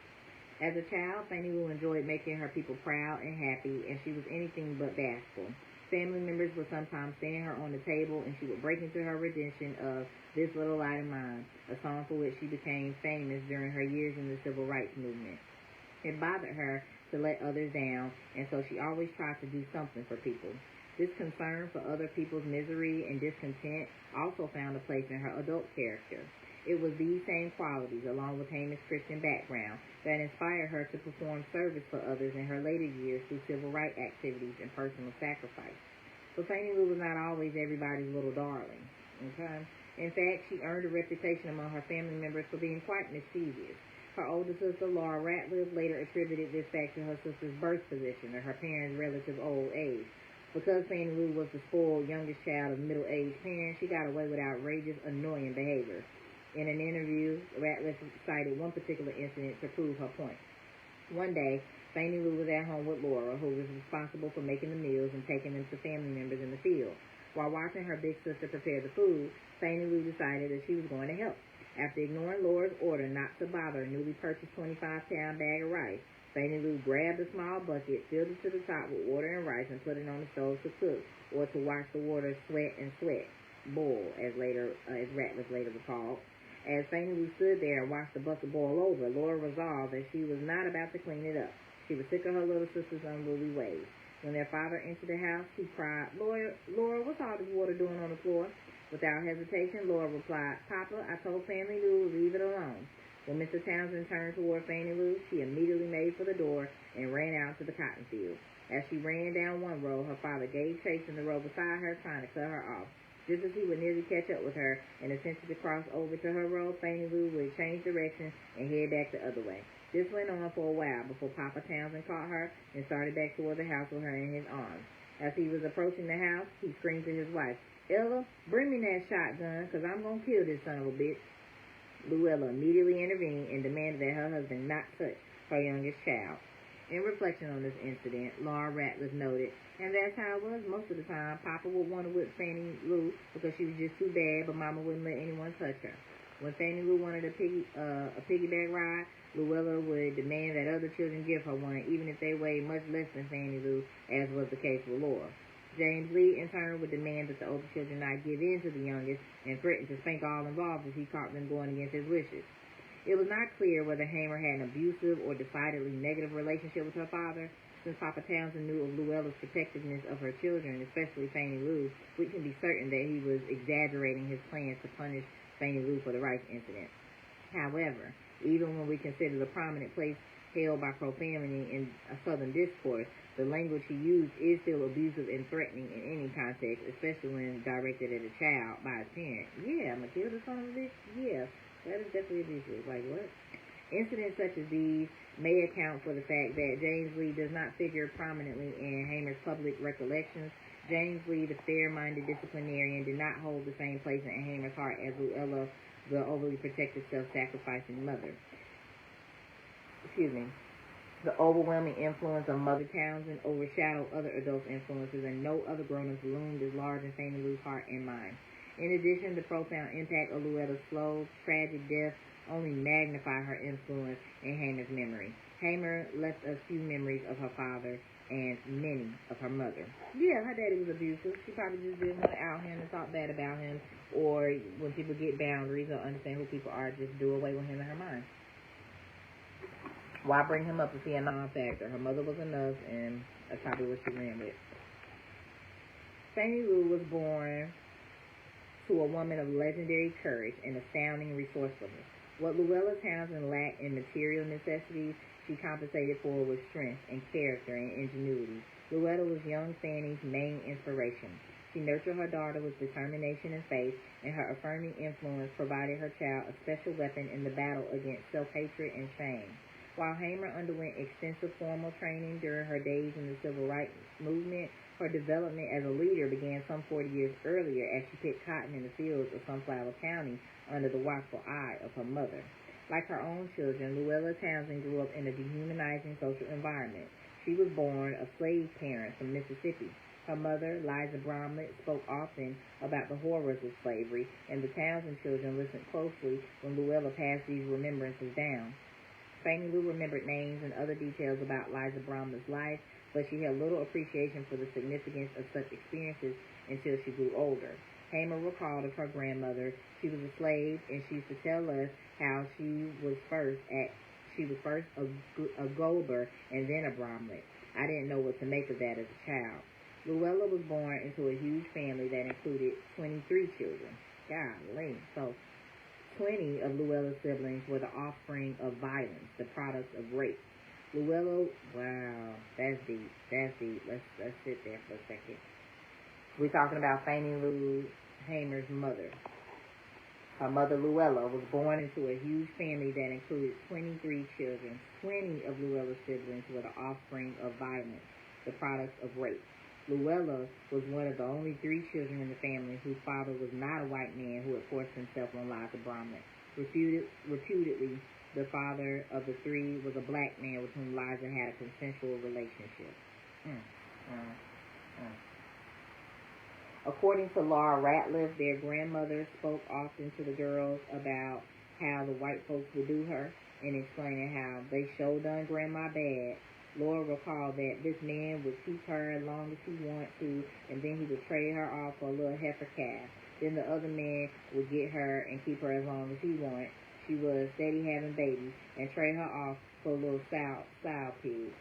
As a child, Fannie Lou enjoyed making her people proud and happy, and she was anything but bashful. Family members would sometimes stand her on the table, and she would break into her rendition of "This Little Light of Mine," a song for which she became famous during her years in the Civil Rights Movement. It bothered her to let others down, and so she always tried to do something for people. This concern for other people's misery and discontent also found a place in her adult character. It was these same qualities, along with Hamer's Christian background, that inspired her to perform service for others in her later years through civil rights activities and personal sacrifice. But Fannie Lou was not always everybody's little darling. Okay? In fact, she earned a reputation among her family members for being quite mischievous. Her older sister, Laura Ratliff, later attributed this fact to her sister's birth position or her parents' relative old age. Because Fannie Lou was the spoiled youngest child of middle-aged parents, she got away with outrageous, annoying behavior. In an interview, Ratliff cited one particular incident to prove her point. One day, Fannie Lou was at home with Laura, who was responsible for making the meals and taking them to family members in the field. While watching her big sister prepare the food, Fannie Lou decided that she was going to help. After ignoring Laura's order not to bother a newly purchased 25-pound bag of rice, Fannie Lou grabbed a small bucket, filled it to the top with water and rice, and put it on the stove to cook, or to watch the water boil, as Ratliff later recalled. As Fannie Lou stood there and watched the bucket boil over, Laura resolved that she was not about to clean it up. She was sick of her little sister's unruly ways. When their father entered the house, he cried, Laura, what's all this water doing on the floor?" Without hesitation, Laura replied, "Papa, I told Fannie Lou to leave it alone." When Mr. Townsend turned toward Fannie Lou, she immediately made for the door and ran out to the cotton field. As she ran down one row, her father gave chase in the row beside her, trying to cut her off. Just as he would nearly catch up with her and attempted to cross over to her row, Fannie Lou would change direction and head back the other way. This went on for a while before Papa Townsend caught her and started back toward the house with her in his arms. As he was approaching the house, he screamed to his wife, "Ella, bring me that shotgun, 'cause I'm going to kill this son of a bitch." Luella immediately intervened and demanded that her husband not touch her youngest child. In reflection on this incident, Laura Ratliff noted, "And that's how it was most of the time. Papa would want to whip Fannie Lou because she was just too bad, but Mama wouldn't let anyone touch her. When Fannie Lou wanted a piggyback ride, Luella would demand that other children give her one, even if they weighed much less than Fannie Lou, as was the case with Laura. James Lee, in turn, would demand that the older children not give in to the youngest and threaten to spank all involved if he caught them going against his wishes." It was not clear whether Hamer had an abusive or decidedly negative relationship with her father. Since Papa Townsend knew of Luella's protectiveness of her children, especially Fannie Lou, we can be certain that he was exaggerating his plans to punish Fannie Lou for the rice incident. However, even when we consider the prominent place held by profanity in a Southern discourse, the language he used is still abusive and threatening in any context, especially when directed at a child by his parent. "Yeah, I'm going to kill the son of a bitch." Yeah, that is definitely abusive. Like, what? Incidents such as these may account for the fact that James Lee does not figure prominently in Hamer's public recollections. James Lee, the fair-minded disciplinarian, did not hold the same place in Hamer's heart as Luella, the overly protective, self-sacrificing mother. The overwhelming influence of Mother Townsend overshadowed other adults' influences, and no other grown-ups loomed as large in Fannie Lou's heart and mind. In addition, the profound impact of Luella's slow, tragic death only magnified her influence in Hamer's memory. Hamer left us few memories of her father and many of her mother. Yeah, her daddy was abusive. She probably just didn't want to out him and talk bad about him, or when people get boundaries or understand who people are, just do away with him in her mind. Why bring him up if he a non-factor? Her mother was enough, and that's probably what she ran with. Fannie Lou was born to a woman of legendary courage and astounding resourcefulness. What Luella Townsend lacked in material necessities, she compensated for with strength and character and ingenuity. Luella was young Fannie's main inspiration. She nurtured her daughter with determination and faith, and her affirming influence provided her child a special weapon in the battle against self-hatred and shame. While Hamer underwent extensive formal training during her days in the Civil Rights Movement, Her development as a leader began some 40 years earlier as she picked cotton in the fields of Sunflower County under the watchful eye of her mother. Like her own children, Luella Townsend grew up in a dehumanizing social environment. She was born of slave parents from Mississippi. Her mother, Liza Bromlett, spoke often about the horrors of slavery, and the Townsend children listened closely when Luella passed these remembrances down. Fannie Lou remembered names and other details about Liza Bromlett's life, but she had little appreciation for the significance of such experiences until she grew older. Hamer recalled of her grandmother, she was a slave, and she used to tell us how she was first a Goldber and then a Bromlett. I didn't know what to make of that as a child. Luella was born into a huge family that included 23 children. Golly. So 20 of Luella's siblings were the offspring of violence, the products of rape. Luella, wow, that's deep. Let's sit there for a second. We're talking about Fannie Lou Hamer's mother. Her mother, Luella, was born into a huge family that included 23 children. 20 of Luella's siblings were the offspring of violence, the products of rape. Luella was one of the only 3 children in the family whose father was not a white man who had forced himself on Liza Bromlett. Reputedly, the father of the 3 was a black man with whom Liza had a consensual relationship. According to Laura Ratliff, their grandmother spoke often to the girls about how the white folks would do her and explaining how they sure done Grandma bad. Laura recalled that this man would keep her as long as he wanted to, and then he would trade her off for a little heifer calf. Then the other man would get her and keep her as long as he wanted. She was steady having babies, and trade her off for a little sow pig.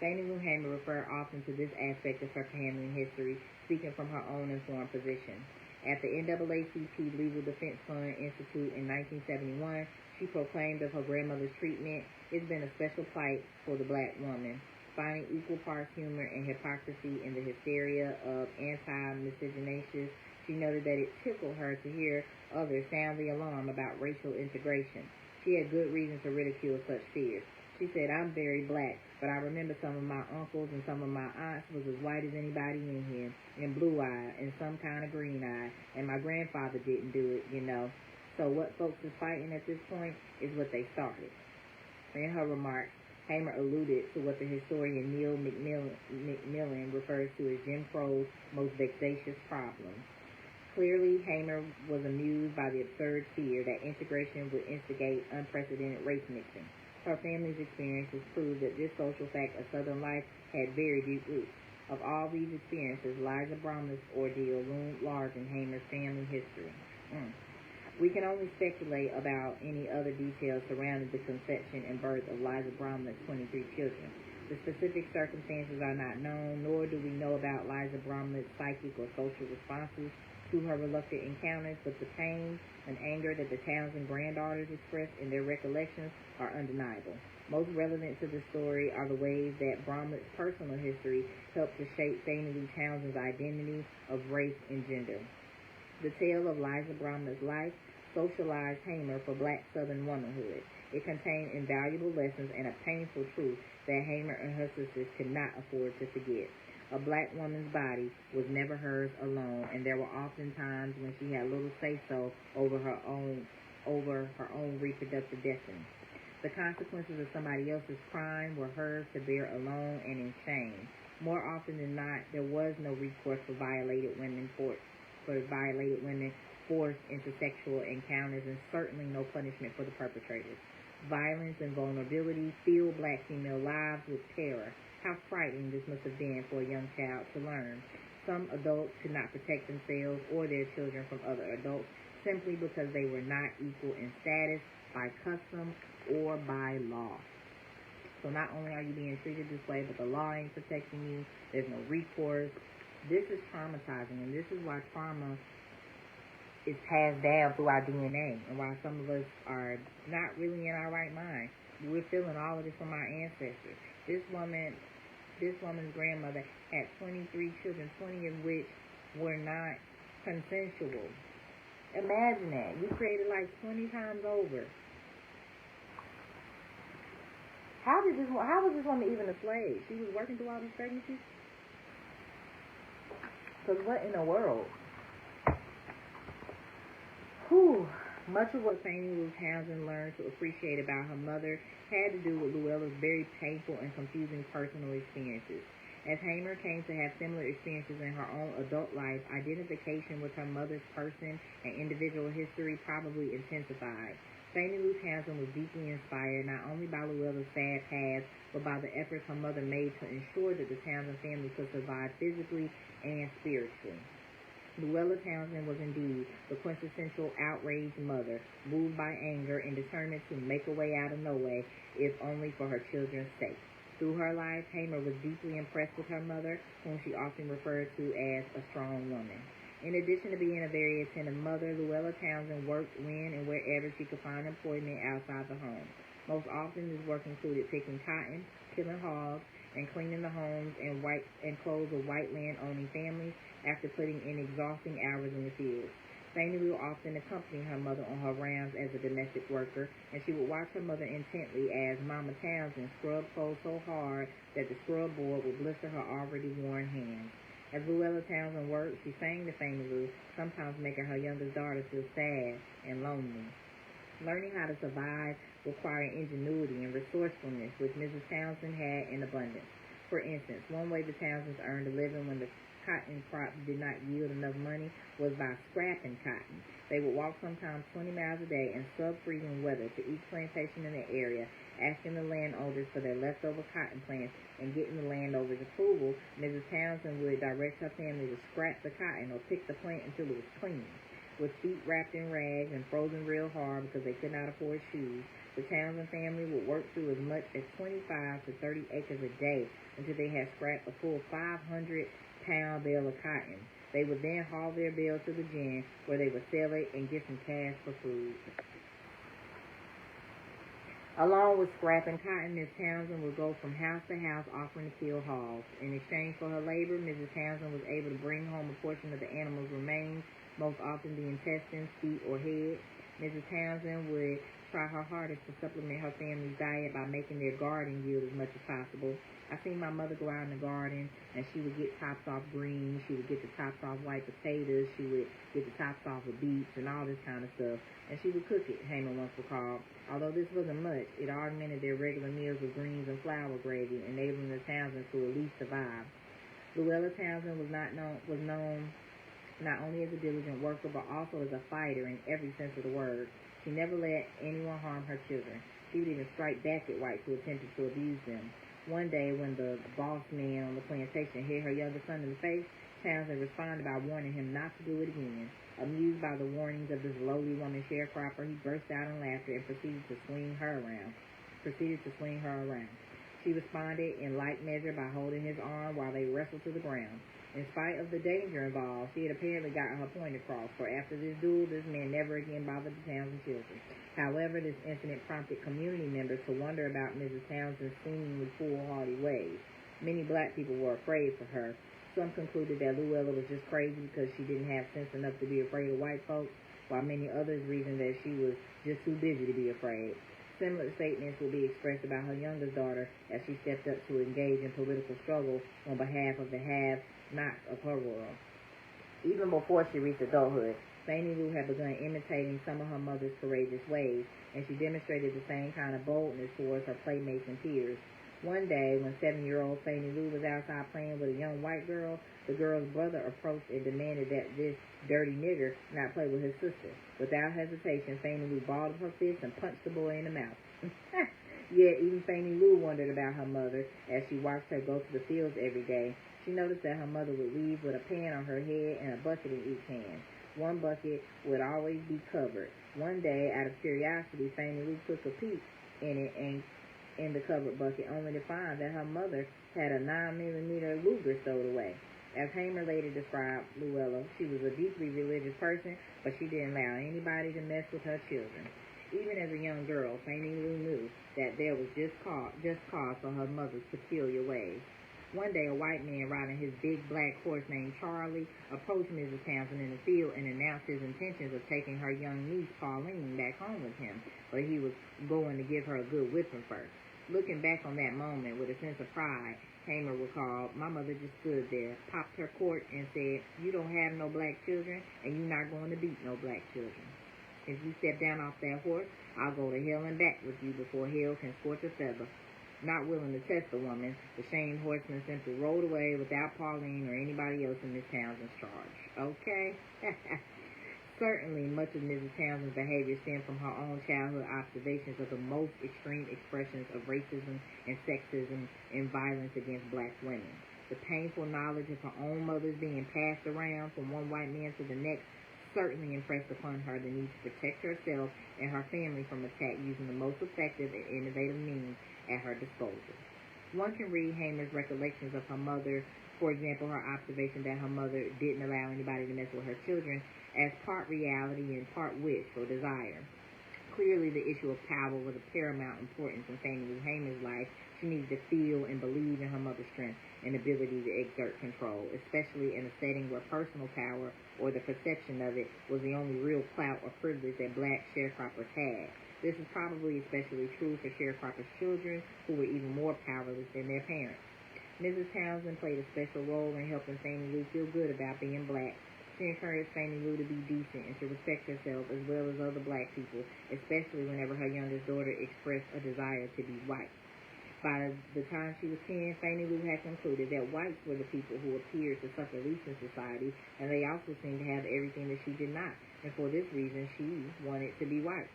Fannie Lou Hamer referred often to this aspect of her family history, speaking from her own informed position. At the NAACP Legal Defense Fund Institute in 1971, she proclaimed of her grandmother's treatment, "It's been a special plight for the black woman," finding equal parts humor and hypocrisy in the hysteria of anti-miscegenations. She noted that it tickled her to hear others sound the alarm about racial integration. She had good reason to ridicule such fears. She said, "I'm very black, but I remember some of my uncles and some of my aunts was as white as anybody in here, and blue-eyed, and some kind of green-eyed, and my grandfather didn't do it, you know. So what folks is fighting at this point is what they started." In her remarks, Hamer alluded to what the historian Neil McMillan refers to as Jim Crow's most vexatious problems. Clearly, Hamer was amused by the absurd fear that integration would instigate unprecedented race mixing. Her family's experiences proved that this social fact of Southern life had very deep roots. Of all these experiences, Liza Bromlett's ordeal loomed large in Hamer's family history. We can only speculate about any other details surrounding the conception and birth of Liza Bromlett's 23 children. The specific circumstances are not known, nor do we know about Liza Bromlett's psychic or social responses to her reluctant encounters, but the pain and anger that the Townsend granddaughters expressed in their recollections are undeniable. Most relevant to the story are the ways that Bromlett's personal history helped to shape Fannie Lou Townsend's identity of race and gender. The tale of Liza Bromlett's life socialized Hamer for black Southern womanhood. It contained invaluable lessons and a painful truth that Hamer and her sisters could not afford to forget. A black woman's body was never hers alone, and there were often times when she had little say-so over her own reproductive destiny. The consequences of somebody else's crime were hers to bear alone and in shame. More often than not, there was no recourse for violated women forced into sexual encounters, and certainly no punishment for the perpetrators. Violence and vulnerability filled black female lives with terror. How frightening this must have been for a young child to learn. Some adults could not protect themselves or their children from other adults simply because they were not equal in status by custom or by law. So not only are you being treated this way, but the law ain't protecting you. There's no recourse. This is traumatizing, and this is why trauma is passed down through our DNA, and why some of us are not really in our right mind. We're feeling all of this from our ancestors. This woman's grandmother had 23 children, 20 of which were not consensual. Imagine that. You created like 20 times over. How was this woman even a slave? She was working through all these pregnancies? Because what in the world? Whew. Much of what Fannie Lou Townsend learned to appreciate about her mother had to do with Luella's very painful and confusing personal experiences. As Hamer came to have similar experiences in her own adult life, identification with her mother's person and individual history probably intensified. Fannie Lou Townsend was deeply inspired not only by Luella's sad past, but by the efforts her mother made to ensure that the Townsend family could survive physically and spiritually. Luella Townsend was indeed the quintessential outraged mother, moved by anger and determined to make a way out of no way, if only for her children's sake. Through her life, Hamer was deeply impressed with her mother, whom she often referred to as a strong woman. In addition to being a very attentive mother, Luella Townsend worked when and wherever she could find employment outside the home. Most often, this work included picking cotton, killing hogs, and cleaning the homes and clothes of white land-owning families after putting in exhausting hours in the fields. Fannie Lou often accompanied her mother on her rounds as a domestic worker, and she would watch her mother intently as Mama Townsend scrubbed clothes so hard that the scrub board would blister her already worn hands. As Luella Townsend worked, she sang to Fannie Lou, sometimes making her youngest daughter feel sad and lonely. Learning how to survive required ingenuity and resourcefulness, which Mrs. Townsend had in abundance. For instance, one way the Townsends earned a living when the cotton crop did not yield enough money was by scrapping cotton. They would walk sometimes 20 miles a day in sub-freezing weather to each plantation in the area, asking the landowners for their leftover cotton plants and getting the landowners' approval. Mrs. Townsend would direct her family to scrap the cotton or pick the plant until it was clean. With feet wrapped in rags and frozen real hard because they could not afford shoes, the Townsend family would work through as much as 25 to 30 acres a day until they had scrapped a full 500-pound bale of cotton. They would then haul their bale to the gin, where they would sell it and get some cash for food. Along with scrapping cotton, Miss Townsend would go from house to house offering to kill hogs. In exchange for her labor, Mrs. Townsend was able to bring home a portion of the animal's remains, most often the intestines, feet, or head. Mrs. Townsend would try her hardest to supplement her family's diet by making their garden yield as much as possible. I seen my mother go out in the garden, and she would get tops off greens, she would get the tops off white potatoes, she would get the tops off of beets and all this kind of stuff, and she would cook it, Hamer once recalled. Although this wasn't much, it augmented their regular meals with greens and flour gravy, enabling the Townsends to at least survive. Luella Townsend was known not only as a diligent worker, but also as a fighter in every sense of the word. She never let anyone harm her children. She would even strike back at whites who attempted to abuse them. One day, when the boss man on the plantation hit her younger son in the face, Townsend responded by warning him not to do it again. Amused by the warnings of this lowly woman sharecropper, he burst out in laughter and proceeded to swing her around. She responded in like measure by holding his arm while they wrestled to the ground. In spite of the danger involved, she had apparently gotten her point across, for after this duel, this man never again bothered the Townsend children. However, this incident prompted community members to wonder about Mrs. Townsend's seemingly foolhardy ways. Many black people were afraid for her. Some concluded that Luella was just crazy because she didn't have sense enough to be afraid of white folks, while many others reasoned that she was just too busy to be afraid. Similar statements will be expressed about her youngest daughter as she stepped up to engage in political struggle on behalf of the have-nots of her world. Even before she reached adulthood, Fannie Lou had begun imitating some of her mother's courageous ways, and she demonstrated the same kind of boldness towards her playmates and peers. One day, when 7-year-old Fannie Lou was outside playing with a young white girl, the girl's brother approached and demanded that this dirty nigger not play with his sister. Without hesitation, Fannie Lou balled up her fist and punched the boy in the mouth. Yet, even Fannie Lou wondered about her mother as she watched her go to the fields every day. She noticed that her mother would leave with a pan on her head and a bucket in each hand. One bucket would always be covered. One day, out of curiosity, Fannie Lou took a peek in it and in the covered bucket, only to find that her mother had a 9mm Luger stowed away. As Hamer later described Luella, she was a deeply religious person, but she didn't allow anybody to mess with her children. Even as a young girl, Fannie Lou knew that there was just cause for her mother's peculiar ways. One day, a white man riding his big black horse named Charlie approached Mrs. Townsend in the field and announced his intentions of taking her young niece, Pauline, back home with him, but he was going to give her a good whipping first. Looking back on that moment with a sense of pride, Hamer recalled, my mother just stood there, popped her cork, and said, you don't have no black children, and you're not going to beat no black children. If you step down off that horse, I'll go to hell and back with you before hell can scorch a feather. Not willing to test the woman, the shamed horseman simply rode away without Pauline or anybody else in Miss Townsend's charge. Okay? Certainly, much of Mrs. Townsend's behavior stemmed from her own childhood observations of the most extreme expressions of racism and sexism and violence against black women. The painful knowledge of her own mother's being passed around from one white man to the next certainly impressed upon her the need to protect herself and her family from attack using the most effective and innovative means at her disposal. One can read Hamer's recollections of her mother, for example, her observation that her mother didn't allow anybody to mess with her children, as part reality and part wish or desire. Clearly, the issue of power was of paramount importance in Fannie Lou Hamer's life. She needed to feel and believe in her mother's strength and ability to exert control, especially in a setting where personal power or the perception of it was the only real clout or privilege that black sharecroppers had. This is probably especially true for sharecroppers' children, who were even more powerless than their parents. Mrs. Townsend played a special role in helping Fannie Lou feel good about being black. She encouraged Fannie Lou to be decent and to respect herself as well as other black people, especially whenever her youngest daughter expressed a desire to be white. By the time she was 10, Fannie Lou had concluded that whites were the people who appeared to suffer least in society, and they also seemed to have everything that she did not, and for this reason she wanted to be white.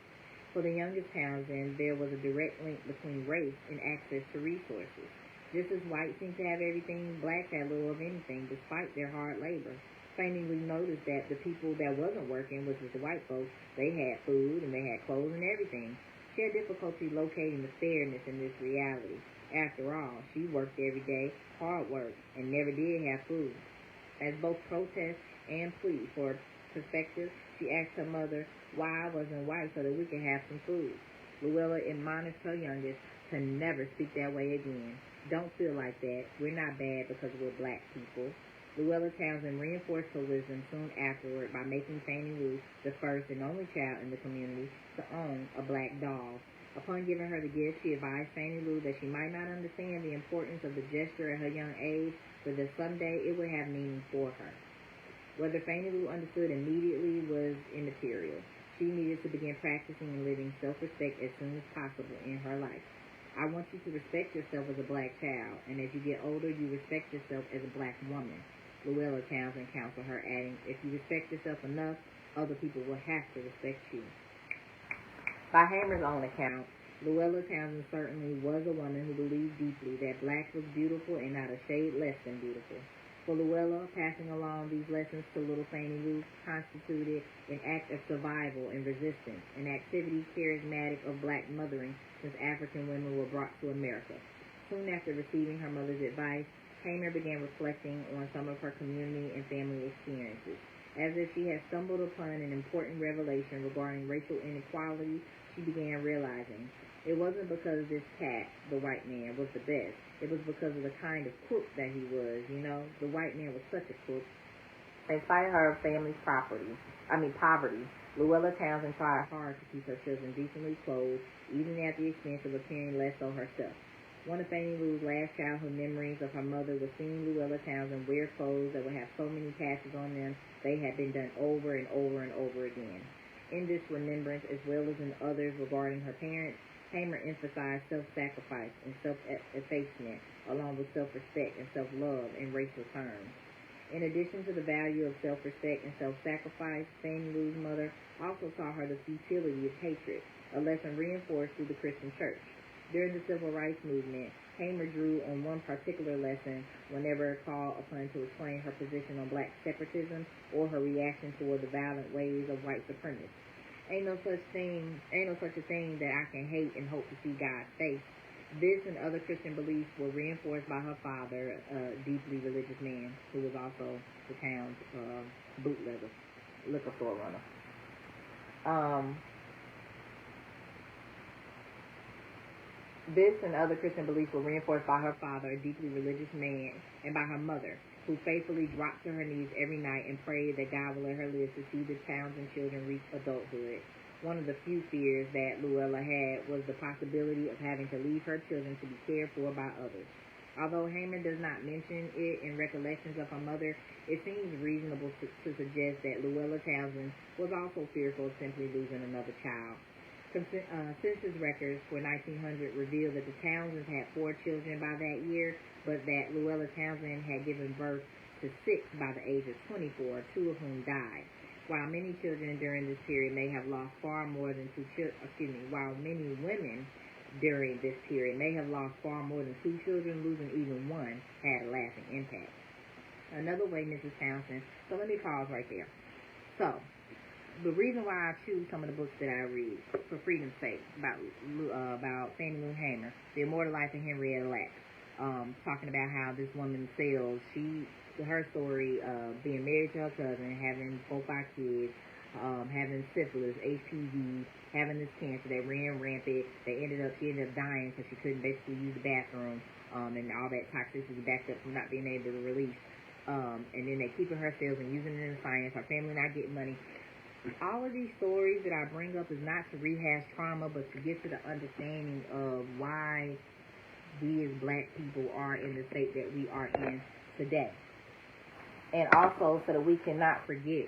For the youngest Townsend, there was a direct link between race and access to resources. Just as whites seemed to have everything, blacks had little of anything, despite their hard labor. Fannie Lou noticed that the people that wasn't working, which was the white folks, they had food and they had clothes and everything. She had difficulty locating the fairness in this reality. After all, she worked every day, hard work, and never did have food. As both protest and plea for perspective, she asked her mother why I wasn't white so that we could have some food. Luella admonished her youngest to never speak that way again. Don't feel like that. We're not bad because we're black people. Luella Townsend reinforced her wisdom soon afterward by making Fannie Lou the first and only child in the community to own a black doll. Upon giving her the gift, she advised Fannie Lou that she might not understand the importance of the gesture at her young age, but that someday it would have meaning for her. Whether Fannie Lou understood immediately was immaterial. She needed to begin practicing and living self-respect as soon as possible in her life. I want you to respect yourself as a black child, and as you get older, you respect yourself as a black woman. Luella Townsend counseled her, adding, if you respect yourself enough, other people will have to respect you. By Hamer's own account, Luella Townsend certainly was a woman who believed deeply that black was beautiful and not a shade less than beautiful. For Luella, passing along these lessons to little Fannie Lou constituted an act of survival and resistance, an activity charismatic of black mothering since African women were brought to America. Soon after receiving her mother's advice, Hamer began reflecting on some of her community and family experiences. As if she had stumbled upon an important revelation regarding racial inequality, she began realizing it wasn't because this cat, the white man, was the best. It was because of the kind of crook that he was, The white man was such a crook. In spite of her family's poverty, Luella Townsend tried hard to keep her children decently clothed, even at the expense of appearing less so herself. One of Fannie Lou's last childhood memories of her mother was seeing Luella Townsend wear clothes that would have so many patches on them they had been done over and over and over again. In this remembrance, as well as in others regarding her parents, Hamer emphasized self-sacrifice and self-effacement, along with self-respect and self-love in racial terms. In addition to the value of self-respect and self-sacrifice, Fannie Lou's mother also taught her the futility of hatred, a lesson reinforced through the Christian church. During the Civil Rights Movement, Hamer drew on one particular lesson whenever called upon to explain her position on black separatism or her reaction toward the violent ways of white supremacists. Ain't no such a thing that I can hate and hope to see God's face. This and other Christian beliefs were reinforced by her father, a deeply religious man who was also the town's bootlegger, liquor store runner. This and other Christian beliefs were reinforced by her father, a deeply religious man, and by her mother, who faithfully dropped to her knees every night and prayed that God would let her live to see the Townsend children reach adulthood. One of the few fears that Luella had was the possibility of having to leave her children to be cared for by others. Although Hamer does not mention it in Recollections of Her Mother, it seems reasonable to suggest that Luella Townsend was also fearful of simply losing another child. Census records for 1900 reveal that the Townsends had 4 children by that year, but that Luella Townsend had given birth to 6 by the age of 24, 2 of whom died. While many children during this period may have lost far more than while many women during this period may have lost far more than 2 children, losing even one had a lasting impact. Another way Mrs. Townsend, so let me pause right there. So, the reason why I choose some of the books that I read, for freedom's sake, about Fannie Lou Hamer, The Immortal Life of Henrietta Lacks, talking about how this woman sells, her story of being married to her cousin, having 4 or 5 kids, having syphilis, HPV, having this cancer that ran rampant. She ended up dying because she couldn't basically use the bathroom, and all that toxicity backed up from not being able to release. And then they keeping her sales and using it in science. Her family not getting money. All of these stories that I bring up is not to rehash trauma, but to get to the understanding of why we as black people are in the state that we are in today. And also so that we cannot forget,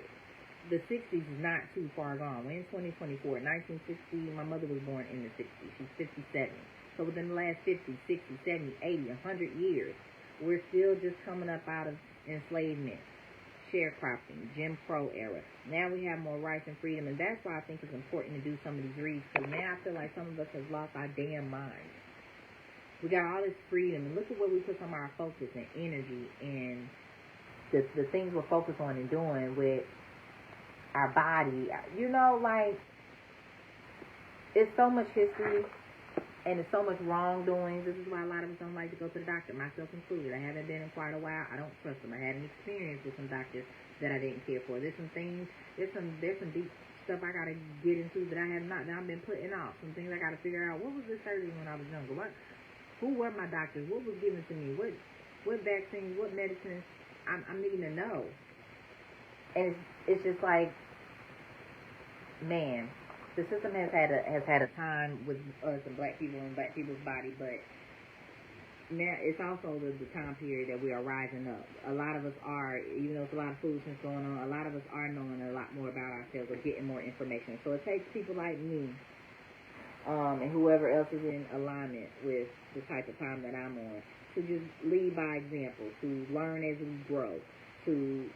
the 60s is not too far gone. We're in 2024. 1960, my mother was born in the 60s. She's 57. So within the last 50, 60, 70, 80, 100 years, we're still just coming up out of enslavement, sharecropping, Jim Crow era. Now we have more rights and freedom, and that's why I think it's important to do some of these reads, because now I feel like some of us have lost our damn minds. We got all this freedom, and look at where we put some of our focus and energy and the things we're focused on and doing with our body. You know, like, it's so much history and there's so much wrongdoings. This is why a lot of us don't like to go to the doctor, myself included. I haven't been in quite a while. I don't trust them. I had an experience with some doctors that I didn't care for. There's some deep stuff I gotta get into that I have not, that I've been putting off. Some things I gotta figure out. What was this surgery when I was younger? Who were my doctors? What was given to me? What vaccines? What medicines? I'm needing to know. And it's just like, man, the system has had a time with us and black people and black people's body, but now it's also the time period that we are rising up. A lot of us are, even though there's a lot of foolishness going on, a lot of us are knowing a lot more about ourselves or getting more information. So it takes people like me and whoever else is in alignment with the type of time that I'm on to just lead by example, to learn as we grow, to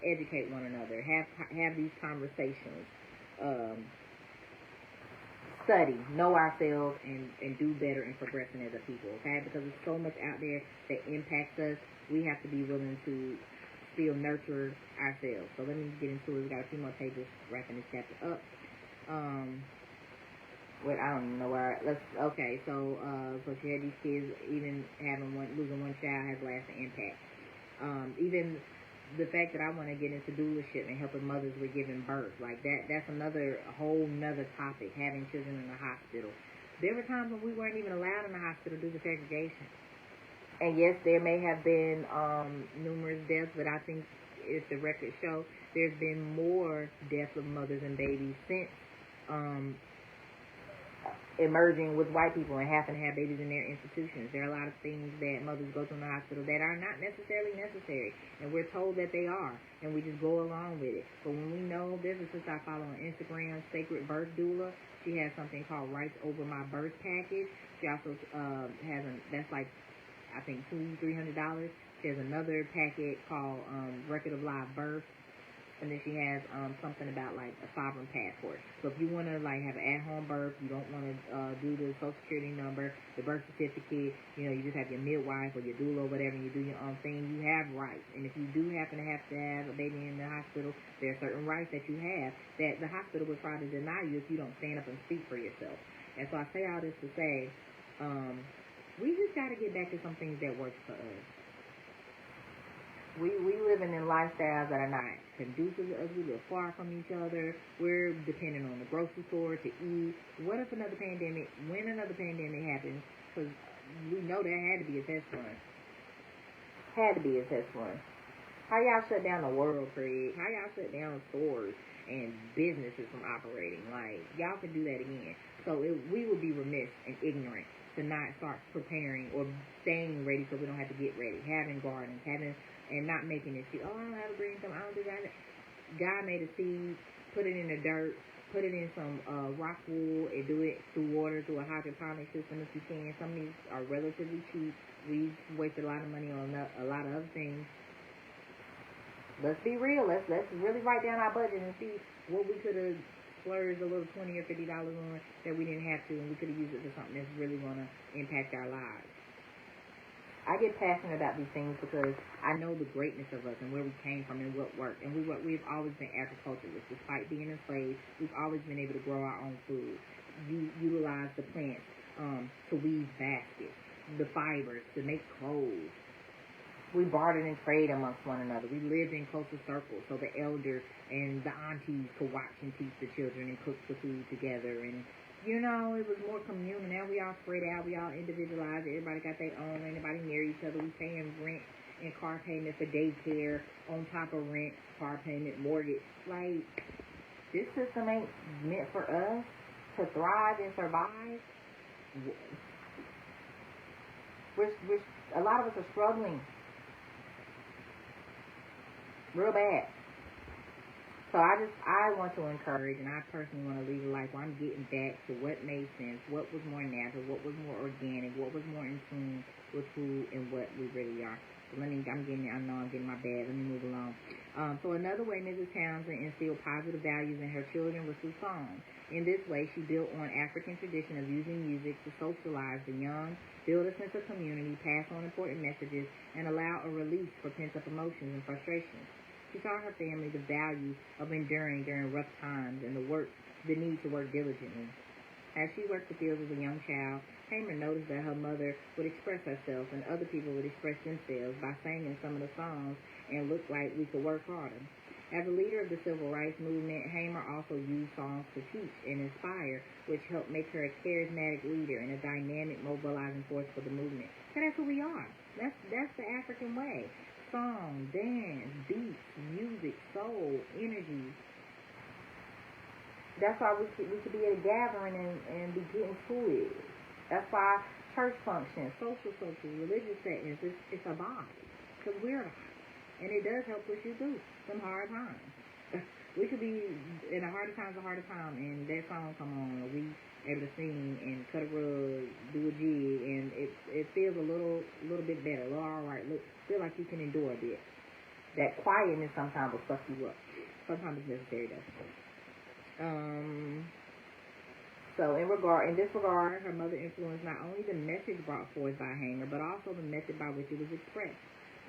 educate one another, have these conversations. Study, know ourselves, and do better in progressing as a people, okay? Because there's so much out there that impacts us. We have to be willing to still nurture ourselves. So let me get into it. We got a few more pages wrapping this chapter up. I don't even know where. So she had these kids. Even losing one child has lasting impact. Even the fact that I want to get into doulaship and helping mothers with giving birth, like that's a whole nother topic, having children in the hospital. There were times when we weren't even allowed in the hospital due to segregation. And yes, there may have been numerous deaths, but I think if the records show, there's been more deaths of mothers and babies since emerging with white people and having to have babies in their institutions. There are a lot of things that mothers go through in the hospital that are not necessarily necessary, and we're told that they are, and we just go along with it. But when we know, there's a sister I follow on Instagram, Sacred Birth Doula. She has something called Rights Over My Birth Package. She also has that's like, I think $200-300. She has another packet called Record of Live Birth. And then she has something about like a sovereign passport. So if you want to like have an at-home birth, you don't want to do the social security number, the birth certificate, you just have your midwife or your doula or whatever, and you do your own thing, you have rights. And if you do happen to have a baby in the hospital, there are certain rights that you have that the hospital will try to deny you if you don't stand up and speak for yourself. And so I say all this to say, we just got to get back to some things that work for us. We living in lifestyles that are not conducive to us. We live far from each other. We're dependent on the grocery store to eat. When another pandemic happens, because we know there had to be a test run. How y'all shut down the world, Craig? How y'all shut down stores and businesses from operating? Like, y'all can do that again. So we would be remiss and ignorant to not start preparing or staying ready so we don't have to get ready. Having gardens, and not making it see, oh, I don't have a green thumb, I don't do that. God made a seed, put it in the dirt, put it in some rock wool, and do it through water, through a hydroponic system if you can. Some of these are relatively cheap. We've wasted a lot of money on a lot of other things. Let's be real. Let's really write down our budget and see what we could have splurged a little $20 or $50 on that we didn't have to, and we could have used it for something that's really going to impact our lives. I get passionate about these things because I know the greatness of us and where we came from and what worked. And we've always been agriculturalists. Despite being enslaved, we've always been able to grow our own food. Utilize the plants to weave baskets, the fibers to make clothes. We bartered and traded amongst one another. We lived in closer circles, so the elders and the aunties could watch and teach the children and cook the food together. And you know, it was more communal. Now we all spread out. We all individualized. Everybody got their own. Anybody near each other. We paying rent and car payment for daycare on top of rent, car payment, mortgage. Like, this system ain't meant for us to thrive and survive. A lot of us are struggling real bad. So I want to encourage, and I personally want to lead a life where I'm getting back to what made sense, what was more natural, what was more organic, what was more in tune with who and what we really are. So I know I'm getting my bad. Let me move along. So another way Mrs. Townsend instilled positive values in her children was through song. In this way, she built on African tradition of using music to socialize the young, build a sense of community, pass on important messages, and allow a release for pent-up emotions and frustrations. She taught her family the value of enduring during rough times and the need to work diligently. As she worked the fields as a young child, Hamer noticed that her mother would express herself and other people would express themselves by singing some of the songs and looked like we could work harder. As a leader of the civil rights movement, Hamer also used songs to teach and inspire, which helped make her a charismatic leader and a dynamic mobilizing force for the movement. So that's who we are. That's the African way. Song, dance, beats, music, soul, energy. That's why we could be at a gathering and be getting to it. That's why church functions, social, religious settings, it's a vibe. Because we're a vibe. And it does help push you through some hard times. We could be in a harder time, and that song come on, or we able to sing and cut a rug, do a jig, and it feels a little bit better, a little all right. Feel like you can endure a bit. That quietness sometimes will fuck you up. Sometimes it's necessary though. So in this regard, her mother influenced not only the message brought forth by Hamer, but also the method by which it was expressed.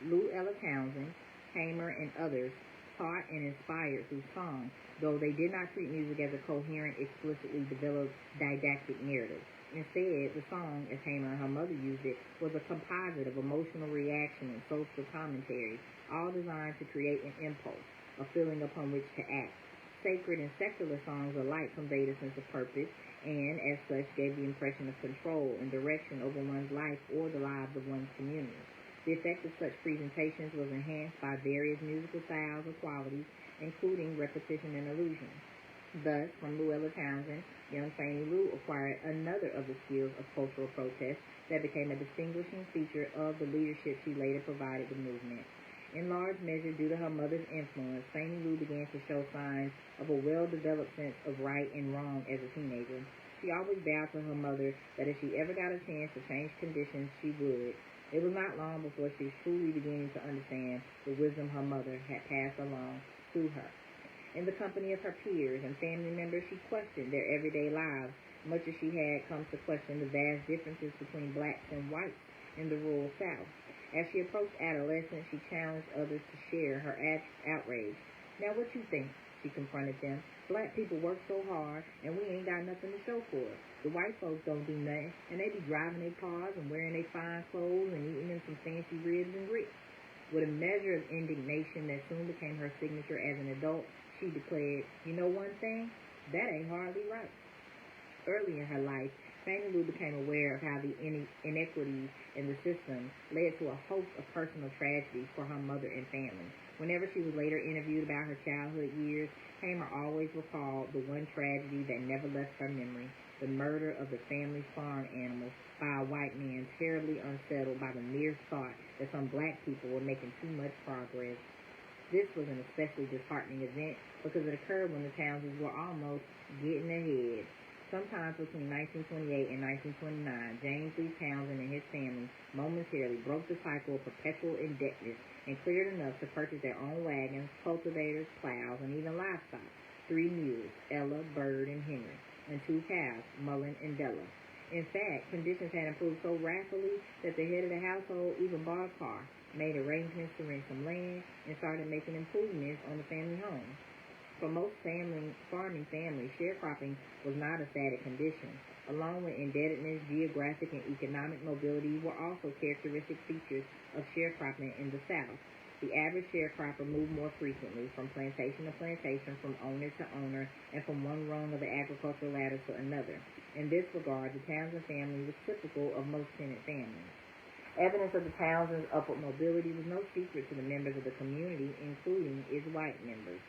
Lou Ella Townsend, Hamer, and others taught and inspired through song, though they did not treat music as a coherent, explicitly developed didactic narrative. Instead, the song, as Hamer and her mother used it, was a composite of emotional reaction and social commentary, all designed to create an impulse, a feeling upon which to act. Sacred and secular songs alike conveyed a sense of purpose and, as such, gave the impression of control and direction over one's life or the lives of one's community. The effect of such presentations was enhanced by various musical styles or qualities, including repetition and illusion. Thus, from Luella Townsend, young Fannie Lou acquired another of the skills of cultural protest that became a distinguishing feature of the leadership she later provided the movement. In large measure due to her mother's influence, Fannie Lou began to show signs of a well-developed sense of right and wrong as a teenager. She always vowed to her mother that if she ever got a chance to change conditions, she would. It was not long before she was truly beginning to understand the wisdom her mother had passed along to her. In the company of her peers and family members, she questioned their everyday lives, much as she had come to question the vast differences between blacks and whites in the rural South. As she approached adolescence, she challenged others to share her outrage. Now, what you think? She confronted them. Black people work so hard, and we ain't got nothing to show for it. The white folks don't do nothing, and they be driving their cars and wearing their fine clothes and eating them some fancy ribs and grits. With a measure of indignation that soon became her signature as an adult, she declared, "You know one thing? That ain't hardly right." Early in her life, Fannie Lou became aware of how the inequities in the system led to a host of personal tragedies for her mother and family. Whenever she was later interviewed about her childhood years, Hamer always recalled the one tragedy that never left her memory. the murder of the family's farm animals by a white man, terribly unsettled by the mere thought that some black people were making too much progress. This was an especially disheartening event because it occurred when the Townsends were almost getting ahead. Sometime between 1928 and 1929, James Lee Townsend and his family momentarily broke the cycle of perpetual indebtedness and cleared enough to purchase their own wagons, cultivators, plows, and even livestock, 3 mules, Ella, Bird, and Henry, and 2 cows, Mullen and Della. In fact, conditions had improved so rapidly that the head of the household even bought a car, made arrangements to rent some land, and started making improvements on the family home. For most farming families, sharecropping was not a static condition. Along with indebtedness, geographic and economic mobility were also characteristic features of sharecropping in the South. The average sharecropper moved more frequently from plantation to plantation, from owner to owner, and from one rung of the agricultural ladder to another. In this regard, the Townsend family was typical of most tenant families. Evidence of the Townsends' upward mobility was no secret to the members of the community, including its white members.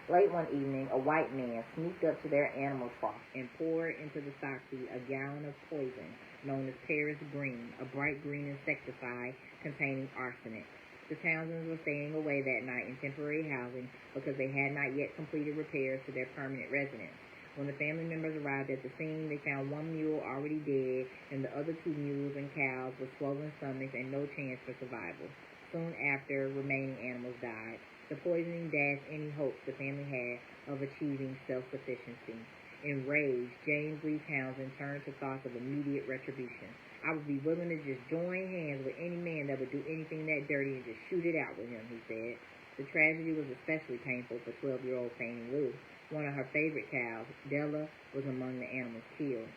Late one evening, a white man sneaked up to their animal trough and poured into the stock feed a gallon of poison known as Paris Green, a bright green insecticide containing arsenic. The Townsends were staying away that night in temporary housing because they had not yet completed repairs to their permanent residence. When the family members arrived at the scene, they found one mule already dead and the other 2 mules and cows with swollen stomachs and no chance for survival. Soon after, remaining animals died. The poisoning dashed any hopes the family had of achieving self-sufficiency. Enraged, James Lee Townsend turned to thoughts of immediate retribution. I would be willing to just join hands with any man that would do anything that dirty and just shoot it out with him, he said. The tragedy was especially painful for 12-year-old Fannie Lou. One of her favorite cows, Della, was among the animals killed.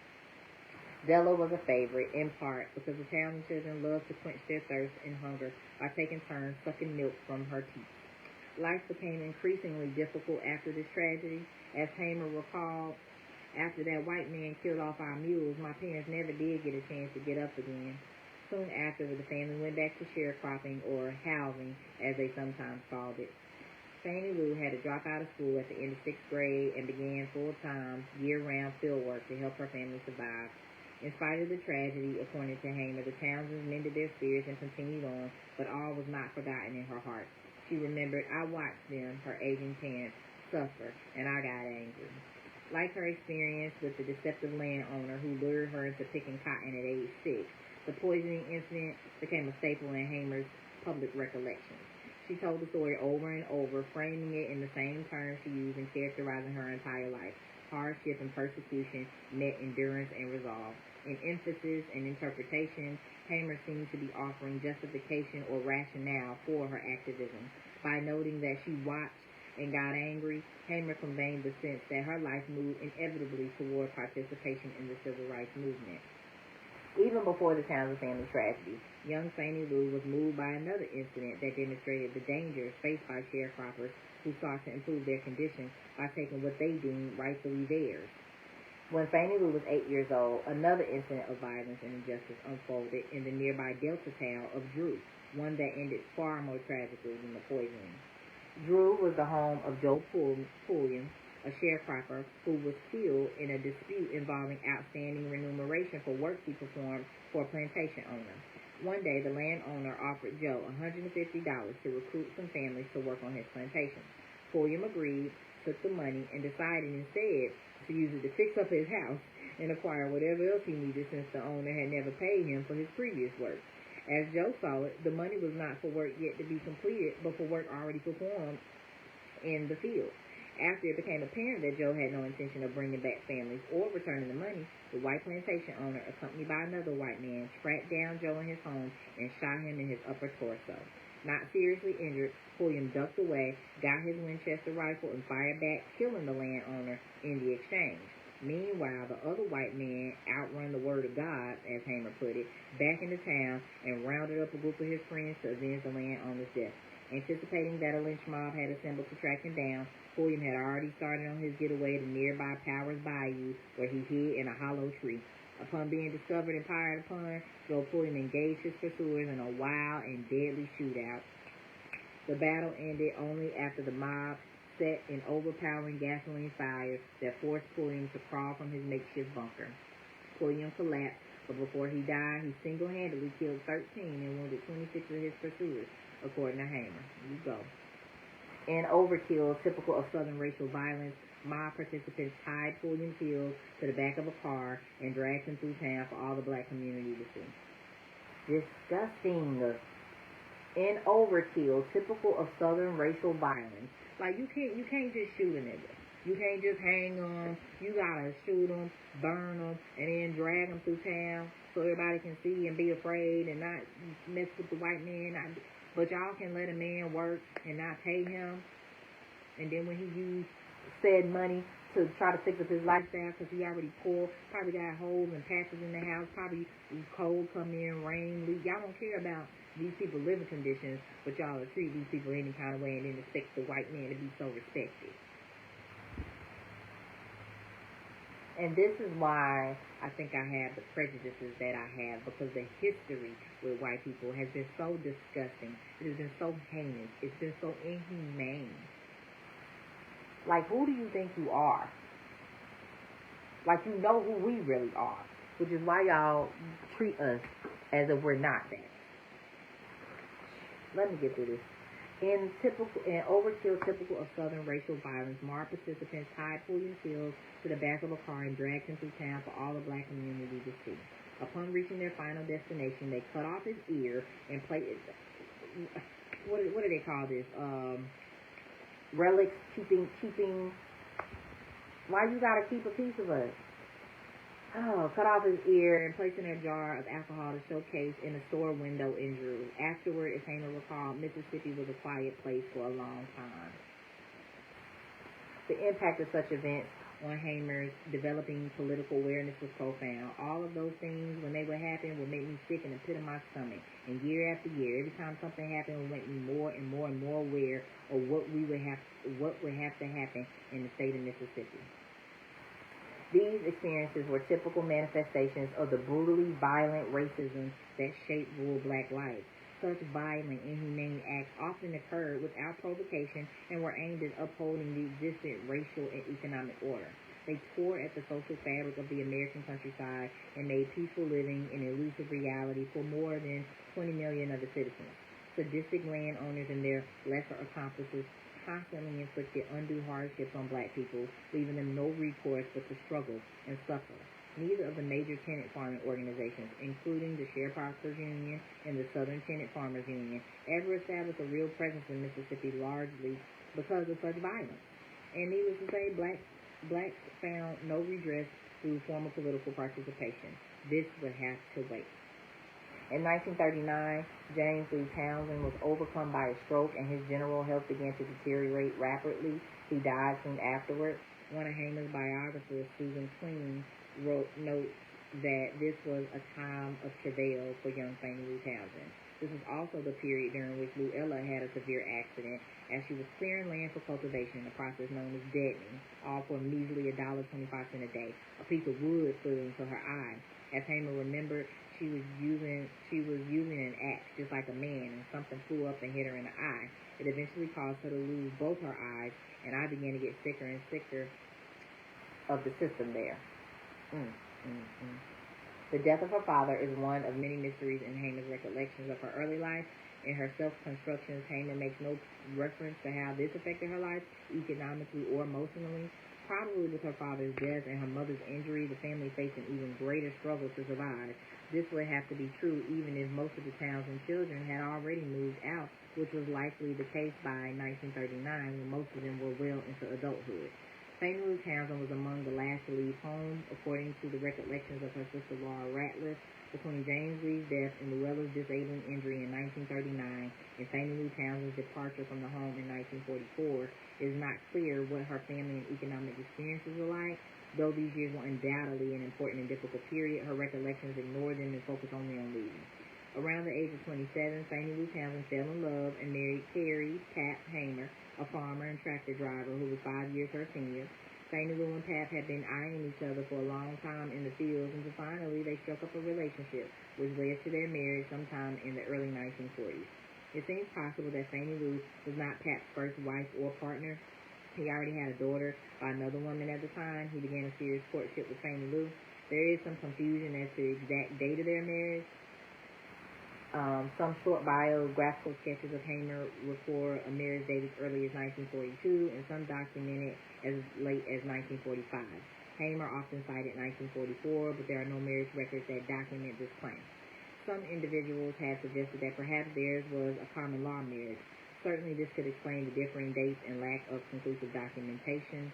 Della was a favorite, in part, because the Townsend children loved to quench their thirst and hunger by taking turns sucking milk from her teat. Life became increasingly difficult after this tragedy. As Hamer recalled, after that white man killed off our mules, my parents never did get a chance to get up again. Soon after, the family went back to sharecropping, or housing, as they sometimes called it. Fannie Lou had to drop out of school at the end of 6th grade and began full-time, year-round field work to help her family survive. In spite of the tragedy, according to Hamer, the Townsends mended their spirits and continued on, but all was not forgotten in her heart. She remembered, I watched them, her aging parents, suffer, and I got angry. Like her experience with the deceptive landowner who lured her into picking cotton at age 6, the poisoning incident became a staple in Hamer's public recollections. She told the story over and over, framing it in the same terms she used in characterizing her entire life. Hardship and persecution met endurance and resolve. In emphasis and interpretation, Hamer seemed to be offering justification or rationale for her activism. By noting that she watched and got angry, Hamer conveyed the sense that her life moved inevitably toward participation in the civil rights movement. Even before the Townsend family tragedy, young Fannie Lou was moved by another incident that demonstrated the dangers faced by sharecroppers who sought to improve their condition by taking what they deemed rightfully theirs. When Fannie Lou was 8 years old, another incident of violence and injustice unfolded in the nearby Delta town of Drew, one that ended far more tragically than the poisoning. Drew was the home of Joe Pulliam, a sharecropper who was killed in a dispute involving outstanding remuneration for work he performed for a plantation owner. One day, the landowner offered Joe $150 to recruit some families to work on his plantation. Pulliam agreed, took the money, and decided instead to use it to fix up his house and acquire whatever else he needed since the owner had never paid him for his previous work. As Joe saw it, the money was not for work yet to be completed, but for work already performed in the field. After it became apparent that Joe had no intention of bringing back families or returning the money, the white plantation owner, accompanied by another white man, tracked down Joe in his home and shot him in his upper torso. Not seriously injured, Pulliam ducked away, got his Winchester rifle, and fired back, killing the landowner in the exchange. Meanwhile, the other white man outrun the word of God, as Hamer put it, back into town and rounded up a group of his friends to avenge the landowner's death. Anticipating that a lynch mob had assembled to track him down, Pulliam had already started on his getaway to nearby Powers Bayou, where he hid in a hollow tree. Upon being discovered and fired upon, Joe Pulliam engaged his pursuers in a wild and deadly shootout. The battle ended only after the mob set an overpowering gasoline fire that forced Pulliam to crawl from his makeshift bunker. Pulliam collapsed, but before he died, he single-handedly killed 13 and wounded 26 of his pursuers, according to Hamer. You go. In overkill, typical of Southern racial violence, mob participants tied Pulliam's heels to the back of a car and dragged him through town for all the black community to see. Disgusting. In overkill, typical of Southern racial violence. Like, you can't just shoot a nigga. You can't just hang them. You gotta shoot them, burn them, and then drag them through town so everybody can see and be afraid and not mess with the white man. But y'all can let a man work and not pay him. And then when he used said money to try to fix up his lifestyle because he already poor, probably got holes and patches in the house, probably cold come in, rain, leak. Y'all don't care about these people's living conditions, but y'all will treat these people any kind of way and then expect the white man to be so respected. And this is why I think I have the prejudices that I have, because the history with white people has been so disgusting. It has been so heinous. It's been so inhumane. Like, who do you think you are? Like, you know who we really are, which is why y'all treat us as if we're not that. Let me get through this. In overkill typical of Southern racial violence, mob participants tied Pulliam's heels to the back of a car and dragged him through town for all the black community to see. Upon reaching their final destination, they cut off his ear and placed it. What do they call this? Relics, keeping. Why you gotta keep a piece of us? Oh, cut off his ear and placed in a jar of alcohol to showcase in a store window in Drew. Afterward, as Hamer recalled, Mississippi was a quiet place for a long time. The impact of such events on Hamer's developing political awareness was profound. All of those things, when they would happen, would make me sick in the pit of my stomach. And year after year, every time something happened, would make me more and more and more aware of what would have to happen in the state of Mississippi. These experiences were typical manifestations of the brutally violent racism that shaped rural black life. Such violent, inhumane acts often occurred without provocation and were aimed at upholding the existing racial and economic order. They tore at the social fabric of the American countryside and made peaceful living an elusive reality for more than 20 million of the citizens. Sadistic landowners and their lesser accomplices constantly inflicted undue hardships on black people, leaving them no recourse but to struggle and suffer. Neither of the major tenant farming organizations, including the Sharecroppers Union and the Southern Tenant Farmers Union, ever established a real presence in Mississippi, largely because of such violence. And needless to say, blacks found no redress through formal political participation. This would have to wait. In 1939, James Lee Townsend was overcome by a stroke and his general health began to deteriorate rapidly. He died soon afterward. One of Hamer's biographers, Susan Queen, notes that this was a time of travail for young Fannie Lou Townsend. This was also the period during which Luella had a severe accident as she was clearing land for cultivation, a process known as deadening, all for a measly $1.25 a day. A piece of wood flew into her eye. As Hamer remembered, she was using an axe just like a man, and something flew up and hit her in the eye. It eventually caused her to lose both her eyes, and I began to get sicker and sicker of the system there. The death of her father is one of many mysteries in Hamer's recollections of her early life. In her self-constructions, Hamer makes no reference to how this affected her life, economically or emotionally. Probably with her father's death and her mother's injury, the family faced an even greater struggle to survive. This would have to be true even if most of the Townsend children had already moved out, which was likely the case by 1939 when most of them were well into adulthood. Fannie Lou Townsend was among the last to leave home, according to the recollections of her sister Laura Ratliff. Between James Lee's death and Luella's disabling injury in 1939 and Fannie Lou Townsend's departure from the home in 1944, it is not clear what her family and economic experiences were like. Though these years were undoubtedly an important and difficult period, her recollections ignored them and focused only on leaving. Around the age of 27, Fannie Lou Townsend fell in love and married Terry Pap Hamer, a farmer and tractor driver who was 5 years her senior. Fannie Lou and Pap had been eyeing each other for a long time in the fields, and finally they struck up a relationship, which led to their marriage sometime in the early 1940s. It seems possible that Fannie Lou was not Pap's first wife or partner. He already had a daughter by another woman at the time. He began a serious courtship with Fannie Lou. There is some confusion as to the exact date of their marriage. Some short biographical sketches of Hamer record a marriage dated as early as 1942, and some document it as late as 1945. Hamer often cited 1944, but there are no marriage records that document this claim. Some individuals have suggested that perhaps theirs was a common law marriage. Certainly this could explain the differing dates and lack of conclusive documentation.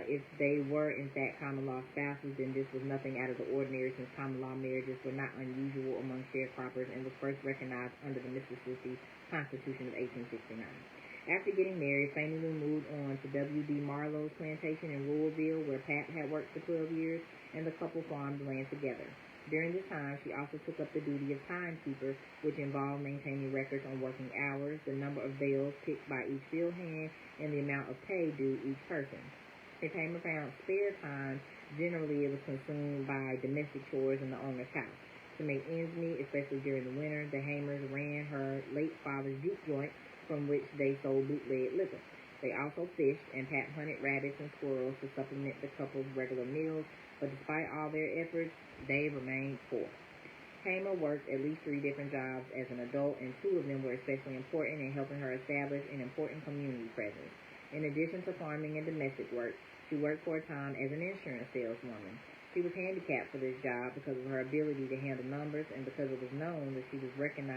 If they were in fact common law spouses, then this was nothing out of the ordinary, since common law marriages were not unusual among sharecroppers and was first recognized under the Mississippi Constitution of 1869. After getting married, Fannie Lou moved on to W.D. Marlowe's plantation in Louisville, where Pat had worked for 12 years, and the couple farmed the land together. During this time, she also took up the duty of timekeeper, which involved maintaining records on working hours, the number of bales picked by each field hand, and the amount of pay due each person. If Hamer found spare time, generally it was consumed by domestic chores in the owner's house. To make ends meet, especially during the winter, the Hamers ran her late father's juke joint, from which they sold bootleg liquor. They also fished, and Pat hunted rabbits and squirrels to supplement the couple's regular meals, but despite all their efforts, they remained poor. Hamer worked at least 3 different jobs as an adult, and 2 of them were especially important in helping her establish an important community presence. In addition to farming and domestic work, she worked for a time as an insurance saleswoman. She was handicapped for this job because of her ability to handle numbers, and because it was known that she was handpicked,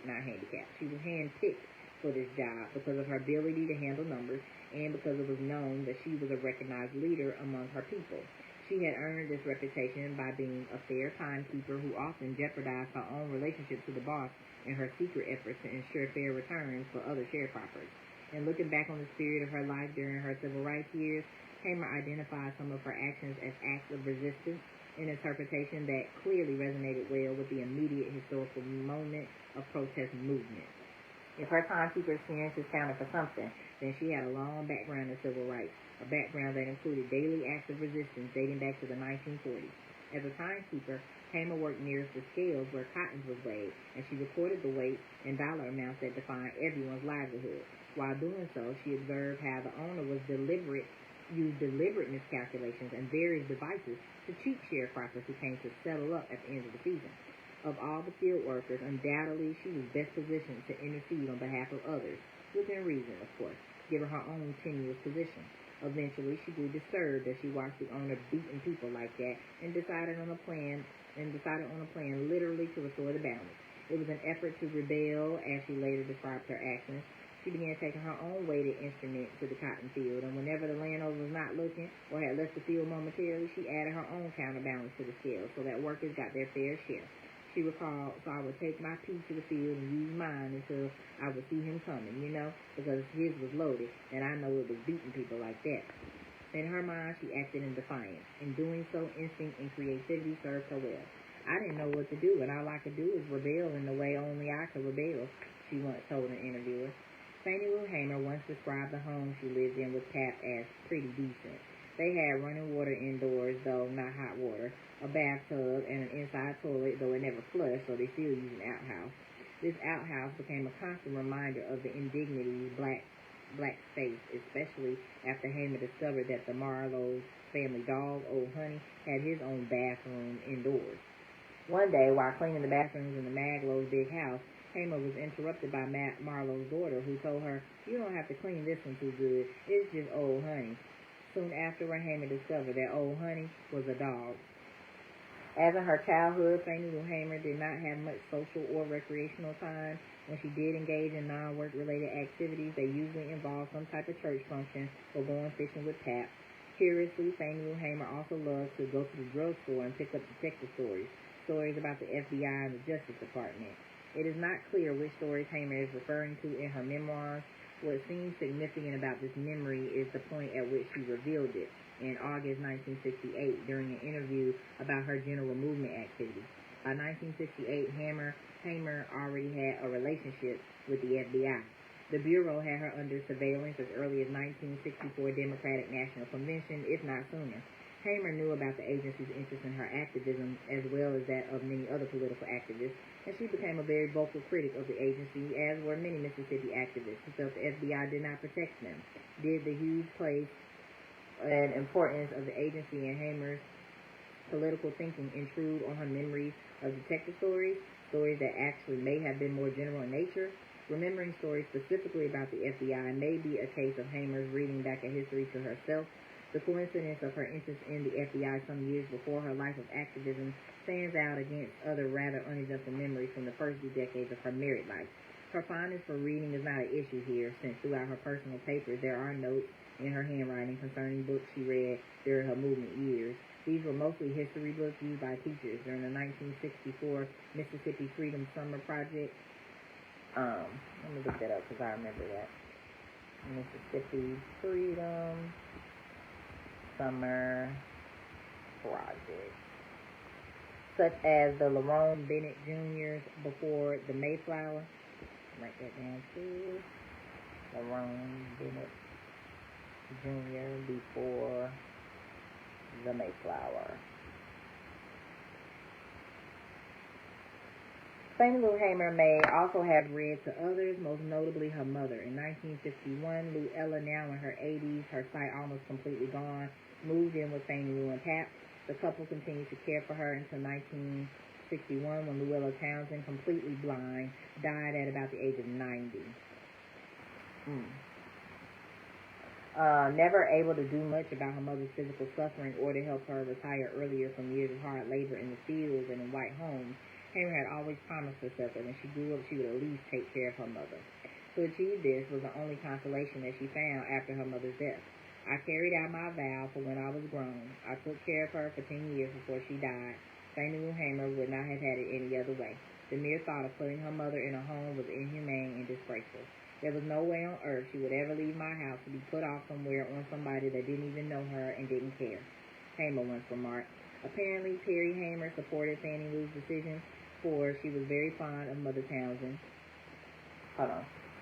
not handicapped. She was handpicked for this job because of her ability to handle numbers, and because it was known that she was a recognized leader among her people. She had earned this reputation by being a fair timekeeper who often jeopardized her own relationship to the boss in her secret efforts to ensure fair returns for other sharecroppers. And looking back on this period of her life during her civil rights years, Hamer identified some of her actions as acts of resistance, an interpretation that clearly resonated well with the immediate historical moment of protest movement. If her timekeeper experiences counted for something, then she had a long background in civil rights, a background that included daily acts of resistance dating back to the 1940s. As a timekeeper, Hamer worked nearest the scales where cotton was weighed, and she recorded the weight and dollar amounts that defined everyone's livelihood. While doing so, she observed how the owner used deliberate miscalculations and various devices to cheat sharecroppers who came to settle up at the end of the season. Of all the field workers, undoubtedly she was best positioned to intercede on behalf of others, within reason, of course, given her own tenuous position. Eventually, she grew disturbed as she watched the owner beating people like that, and decided on a plan literally to restore the balance. It was an effort to rebel, as she later described her actions. She began taking her own weighted instrument to the cotton field, and whenever the landowner was not looking or had left the field momentarily, she added her own counterbalance to the scale so that workers got their fair share. She recalled, so I would take my piece to the field and use mine until I would see him coming, because his was loaded, and I know it was beating people like that. In her mind, she acted in defiance. In doing so, instinct and creativity served her well. I didn't know what to do, and all I could do was rebel in the way only I could rebel, she once told an interviewer. Fannie Lou Hamer once described the home she lived in with Pat as pretty decent. They had running water indoors, though not hot water, a bathtub, and an inside toilet, though it never flushed, so they still use an outhouse. This outhouse became a constant reminder of the indignities blacks faced, especially after Hamer discovered that the Marlowe family dog, Old Honey, had his own bathroom indoors. One day, while cleaning the bathrooms in the Maglow's big house, Hamer was interrupted by Marlowe's daughter, who told her, "You don't have to clean this one too good. It's just Old Honey." Soon afterward, Hamer discovered that Old Honey was a dog. As in her childhood, Fannie Lou Hamer did not have much social or recreational time. When she did engage in non-work-related activities, they usually involved some type of church function or going fishing with Pap. Curiously, Fannie Lou Hamer also loved to go to the drugstore and pick up detective stories about the FBI and the Justice Department. It is not clear which stories Hamer is referring to in her memoirs. What seems significant about this memory is the point at which she revealed it in August 1968 during an interview about her general movement activities. By 1968, Hamer already had a relationship with the FBI. The Bureau had her under surveillance as early as 1964 Democratic National Convention, if not sooner. Hamer knew about the agency's interest in her activism as well as that of many other political activists. and she became a very vocal critic of the agency, as were many Mississippi activists who felt the FBI did not protect them. Did the huge place and importance of the agency in Hamer's political thinking intrude on her memories of detective stories that actually may have been more general in nature? Remembering stories specifically about the FBI may be a case of Hamer's reading back a history to herself. The coincidence of her interest in the FBI some years before her life of activism stands out against other rather uneventful memories from the first few decades of her married life. Her fondness for reading is not an issue here, since throughout her personal papers there are notes in her handwriting concerning books she read during her movement years. These were mostly history books used by teachers during the 1964 Mississippi Freedom Summer Project. Let me look that up because I remember that. Mississippi Freedom Summer Project. Such as the Lerone Bennett Jr.'s Before the Mayflower. Write that down too. Lerone Bennett Jr. Before the Mayflower. Fannie Lou Hamer may also have read to others, most notably her mother. In 1951, Lou Ella, now in her 80s, her sight almost completely gone, moved in with Fannie Lou and Pap. The couple continued to care for her until 1961, when Luella Townsend, completely blind, died at about the age of 90. Never able to do much about her mother's physical suffering or to help her retire earlier from years of hard labor in the fields and in white homes, Hamer had always promised herself that when she grew up she would at least take care of her mother. To achieve this was the only consolation that she found after her mother's death. I carried out my vow for when I was grown. I took care of her for 10 years before she died. Fannie Lou Hamer would not have had it any other way. The mere thought of putting her mother in a home was inhumane and disgraceful. There was no way on earth she would ever leave my house to be put off somewhere on somebody that didn't even know her and didn't care, Hamer once remarked. Apparently, Perry Hamer supported Fannie Lou's decision, for she was very fond of Mother Townsend.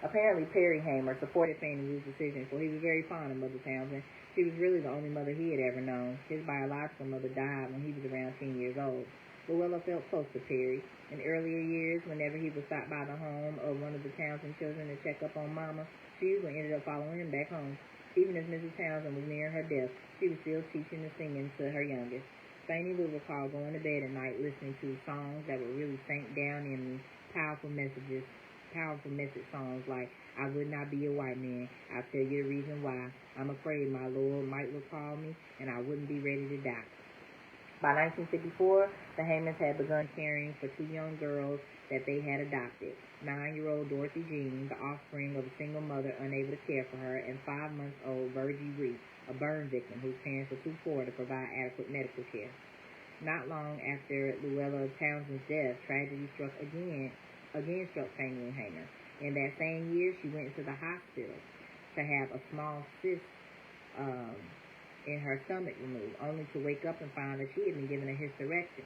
Apparently, Perry Hamer supported Fannie Lou's decision, for he was very fond of Mother Townsend. She was really the only mother he had ever known. His biological mother died when he was around 10 years old. Luella felt close to Perry. In earlier years, whenever he would stop by the home of one of the Townsend children to check up on Mama, she usually ended up following him back home. Even as Mrs. Townsend was nearing her death, she was still teaching and singing to her youngest. Fannie Lou recalled going to bed at night listening to songs that were really sank down in me, powerful message songs like, I would not be a white man, I'll tell you the reason why, I'm afraid my Lord might recall me, and I wouldn't be ready to die. By 1954, the Hamers had begun caring for two young girls that they had adopted, 9-year-old Dorothy Jean, the offspring of a single mother unable to care for her, and 5-month-old Virgie Reese, a burn victim whose parents were too poor to provide adequate medical care. Not long after Luella Townsend's death, tragedy struck Fannie Lou Hamer. In that same year, she went into the hospital to have a small cyst in her stomach removed, only to wake up and find that she had been given a hysterectomy.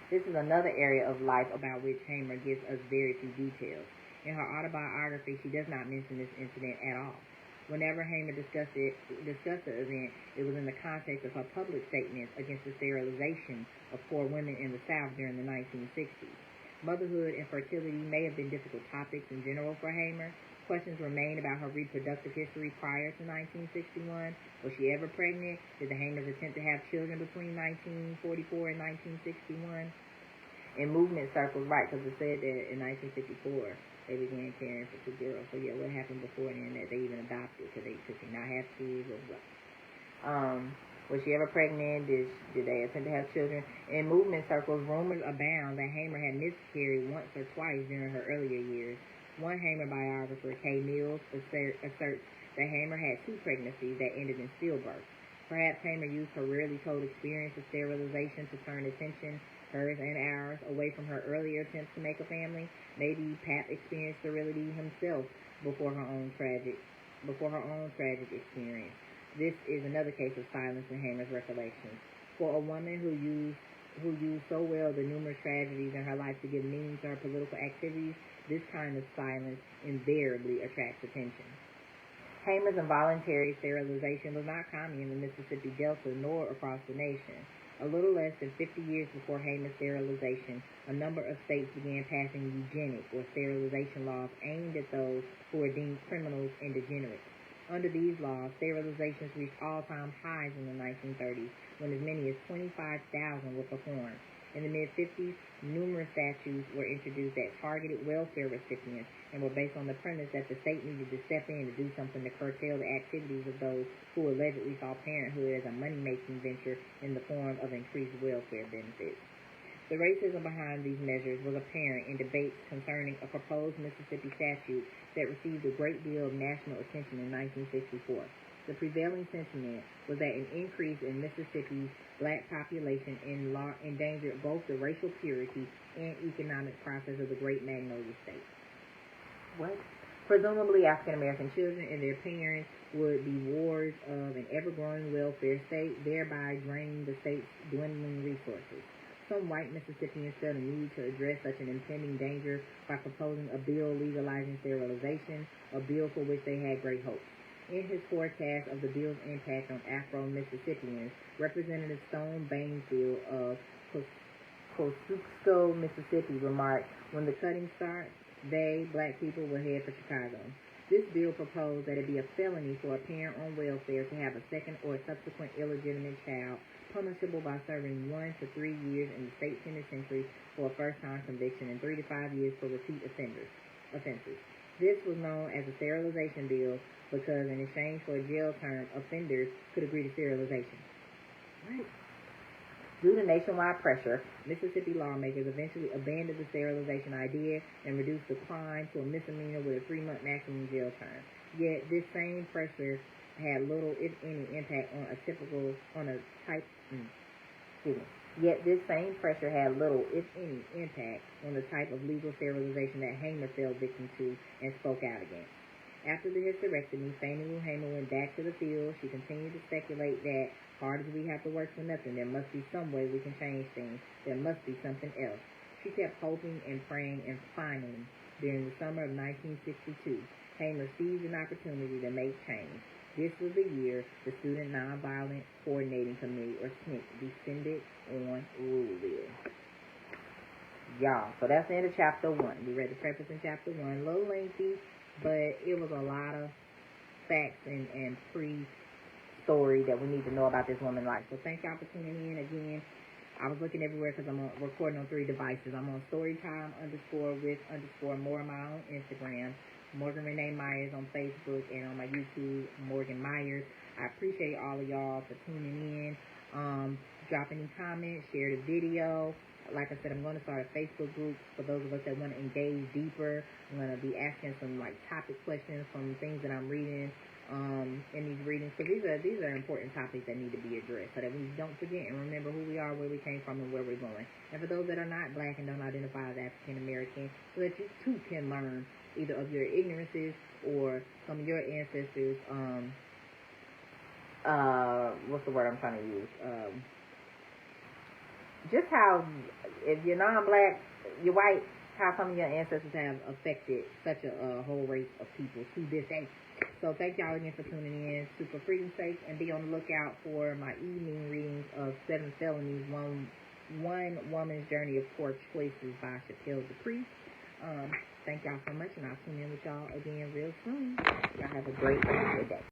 This is another area of life about which Hamer gives us very few details. In her autobiography, she does not mention this incident at all. Whenever Hamer discussed the event, it was in the context of her public statements against the sterilization of poor women in the South during the 1960s. Motherhood and fertility may have been difficult topics in general for Hamer. Questions remain about her reproductive history prior to 1961. Was she ever pregnant? Did the Hamers attempt to have children between 1944 and 1961? In movement circles, right, because it said that in 1954 they began caring for two girls. So yeah, what happened before then that they even adopted? Could they not have kids or what? Was she ever pregnant? Did they attempt to have children? In movement circles, rumors abound that Hamer had miscarried once or twice during her earlier years. One Hamer biographer, Kay Mills, asserts that Hamer had 2 pregnancies that ended in stillbirth. Perhaps Hamer used her rarely told experience of sterilization to turn attention, hers and ours, away from her earlier attempts to make a family. Maybe Pap experienced sterility himself before her own tragic experience. This is another case of silence in Hamer's recollections. For a woman who used so well the numerous tragedies in her life to give meaning to her political activities, this kind of silence invariably attracts attention. Hamer's involuntary sterilization was not common in the Mississippi Delta nor across the nation. A little less than 50 years before Hamer's sterilization, a number of states began passing eugenic or sterilization laws aimed at those who were deemed criminals and degenerates. Under these laws, sterilizations reached all-time highs in the 1930s, when as many as 25,000 were performed. In the mid-50s, numerous statutes were introduced that targeted welfare recipients and were based on the premise that the state needed to step in to do something to curtail the activities of those who allegedly saw parenthood as a money-making venture in the form of increased welfare benefits. The racism behind these measures was apparent in debates concerning a proposed Mississippi statute that received a great deal of national attention in 1964. The prevailing sentiment was that an increase in Mississippi's black population endangered both the racial purity and economic process of the Great Magnolia State. What? Presumably, African American children and their parents would be wards of an ever-growing welfare state, thereby draining the state's dwindling resources. Some white Mississippians felt a need to address such an impending danger by proposing a bill legalizing sterilization, a bill for which they had great hopes. In his forecast of the bill's impact on Afro-Mississippians, Representative Stone Bainfield of Kosciuszko, Mississippi, remarked, "When the cutting starts, they, black people, will head for Chicago." This bill proposed that it be a felony for a parent on welfare to have a second or subsequent illegitimate child, punishable by serving 1 to 3 years in the state penitentiary for a first-time conviction and 3 to 5 years for repeat offenses. This was known as a sterilization bill because in exchange for a jail term, offenders could agree to sterilization. Right. Due to nationwide pressure, Mississippi lawmakers eventually abandoned the sterilization idea and reduced the crime to a misdemeanor with a 3-month maximum jail term. Yet this same pressure had little, if any, impact on the type of legal sterilization that Hamer fell victim to and spoke out against. After the hysterectomy, Fannie Lou Hamer went back to the field. She continued to speculate that, hard as we have to work for nothing, there must be some way we can change things. There must be something else. She kept hoping and praying, and finally, during the summer of 1962, Hamer seized an opportunity to make change. This was the year the Student Nonviolent Coordinating Committee, or SNCC, descended on Ruleville. Y'all, so that's the end of Chapter 1. We read the preface in Chapter 1. A little lengthy, but it was a lot of facts and pre-story that we need to know about this woman's life. So thank y'all for tuning in again. I was looking everywhere because I'm recording on 3 devices. I'm on storytime_with_more on my own Instagram, Morgan Renee Myers on Facebook, and on my YouTube, Morgan Myers. I appreciate all of y'all for tuning in. Drop any comments, share the video. Like I said, I'm going to start a Facebook group for those of us that want to engage deeper. I'm going to be asking some topic questions from things that I'm reading in these readings. So these are important topics that need to be addressed so that we don't forget and remember who we are, where we came from, and where we're going. And for those that are not black and don't identify as African American, so that you too can learn either of your ignorances or some of your ancestors. What's the word I'm trying to use? Just how, if you're non-black, you're white, how some of your ancestors have affected such a whole race of people to this day. So thank y'all again for tuning in to For Freedom's Sake, and be on the lookout for my evening readings of 7 Felonies, One Woman's Journey of Poor Choices by Chappelle Dupree. Thank y'all so much, and I'll tune in with y'all again real soon. Y'all have a great day.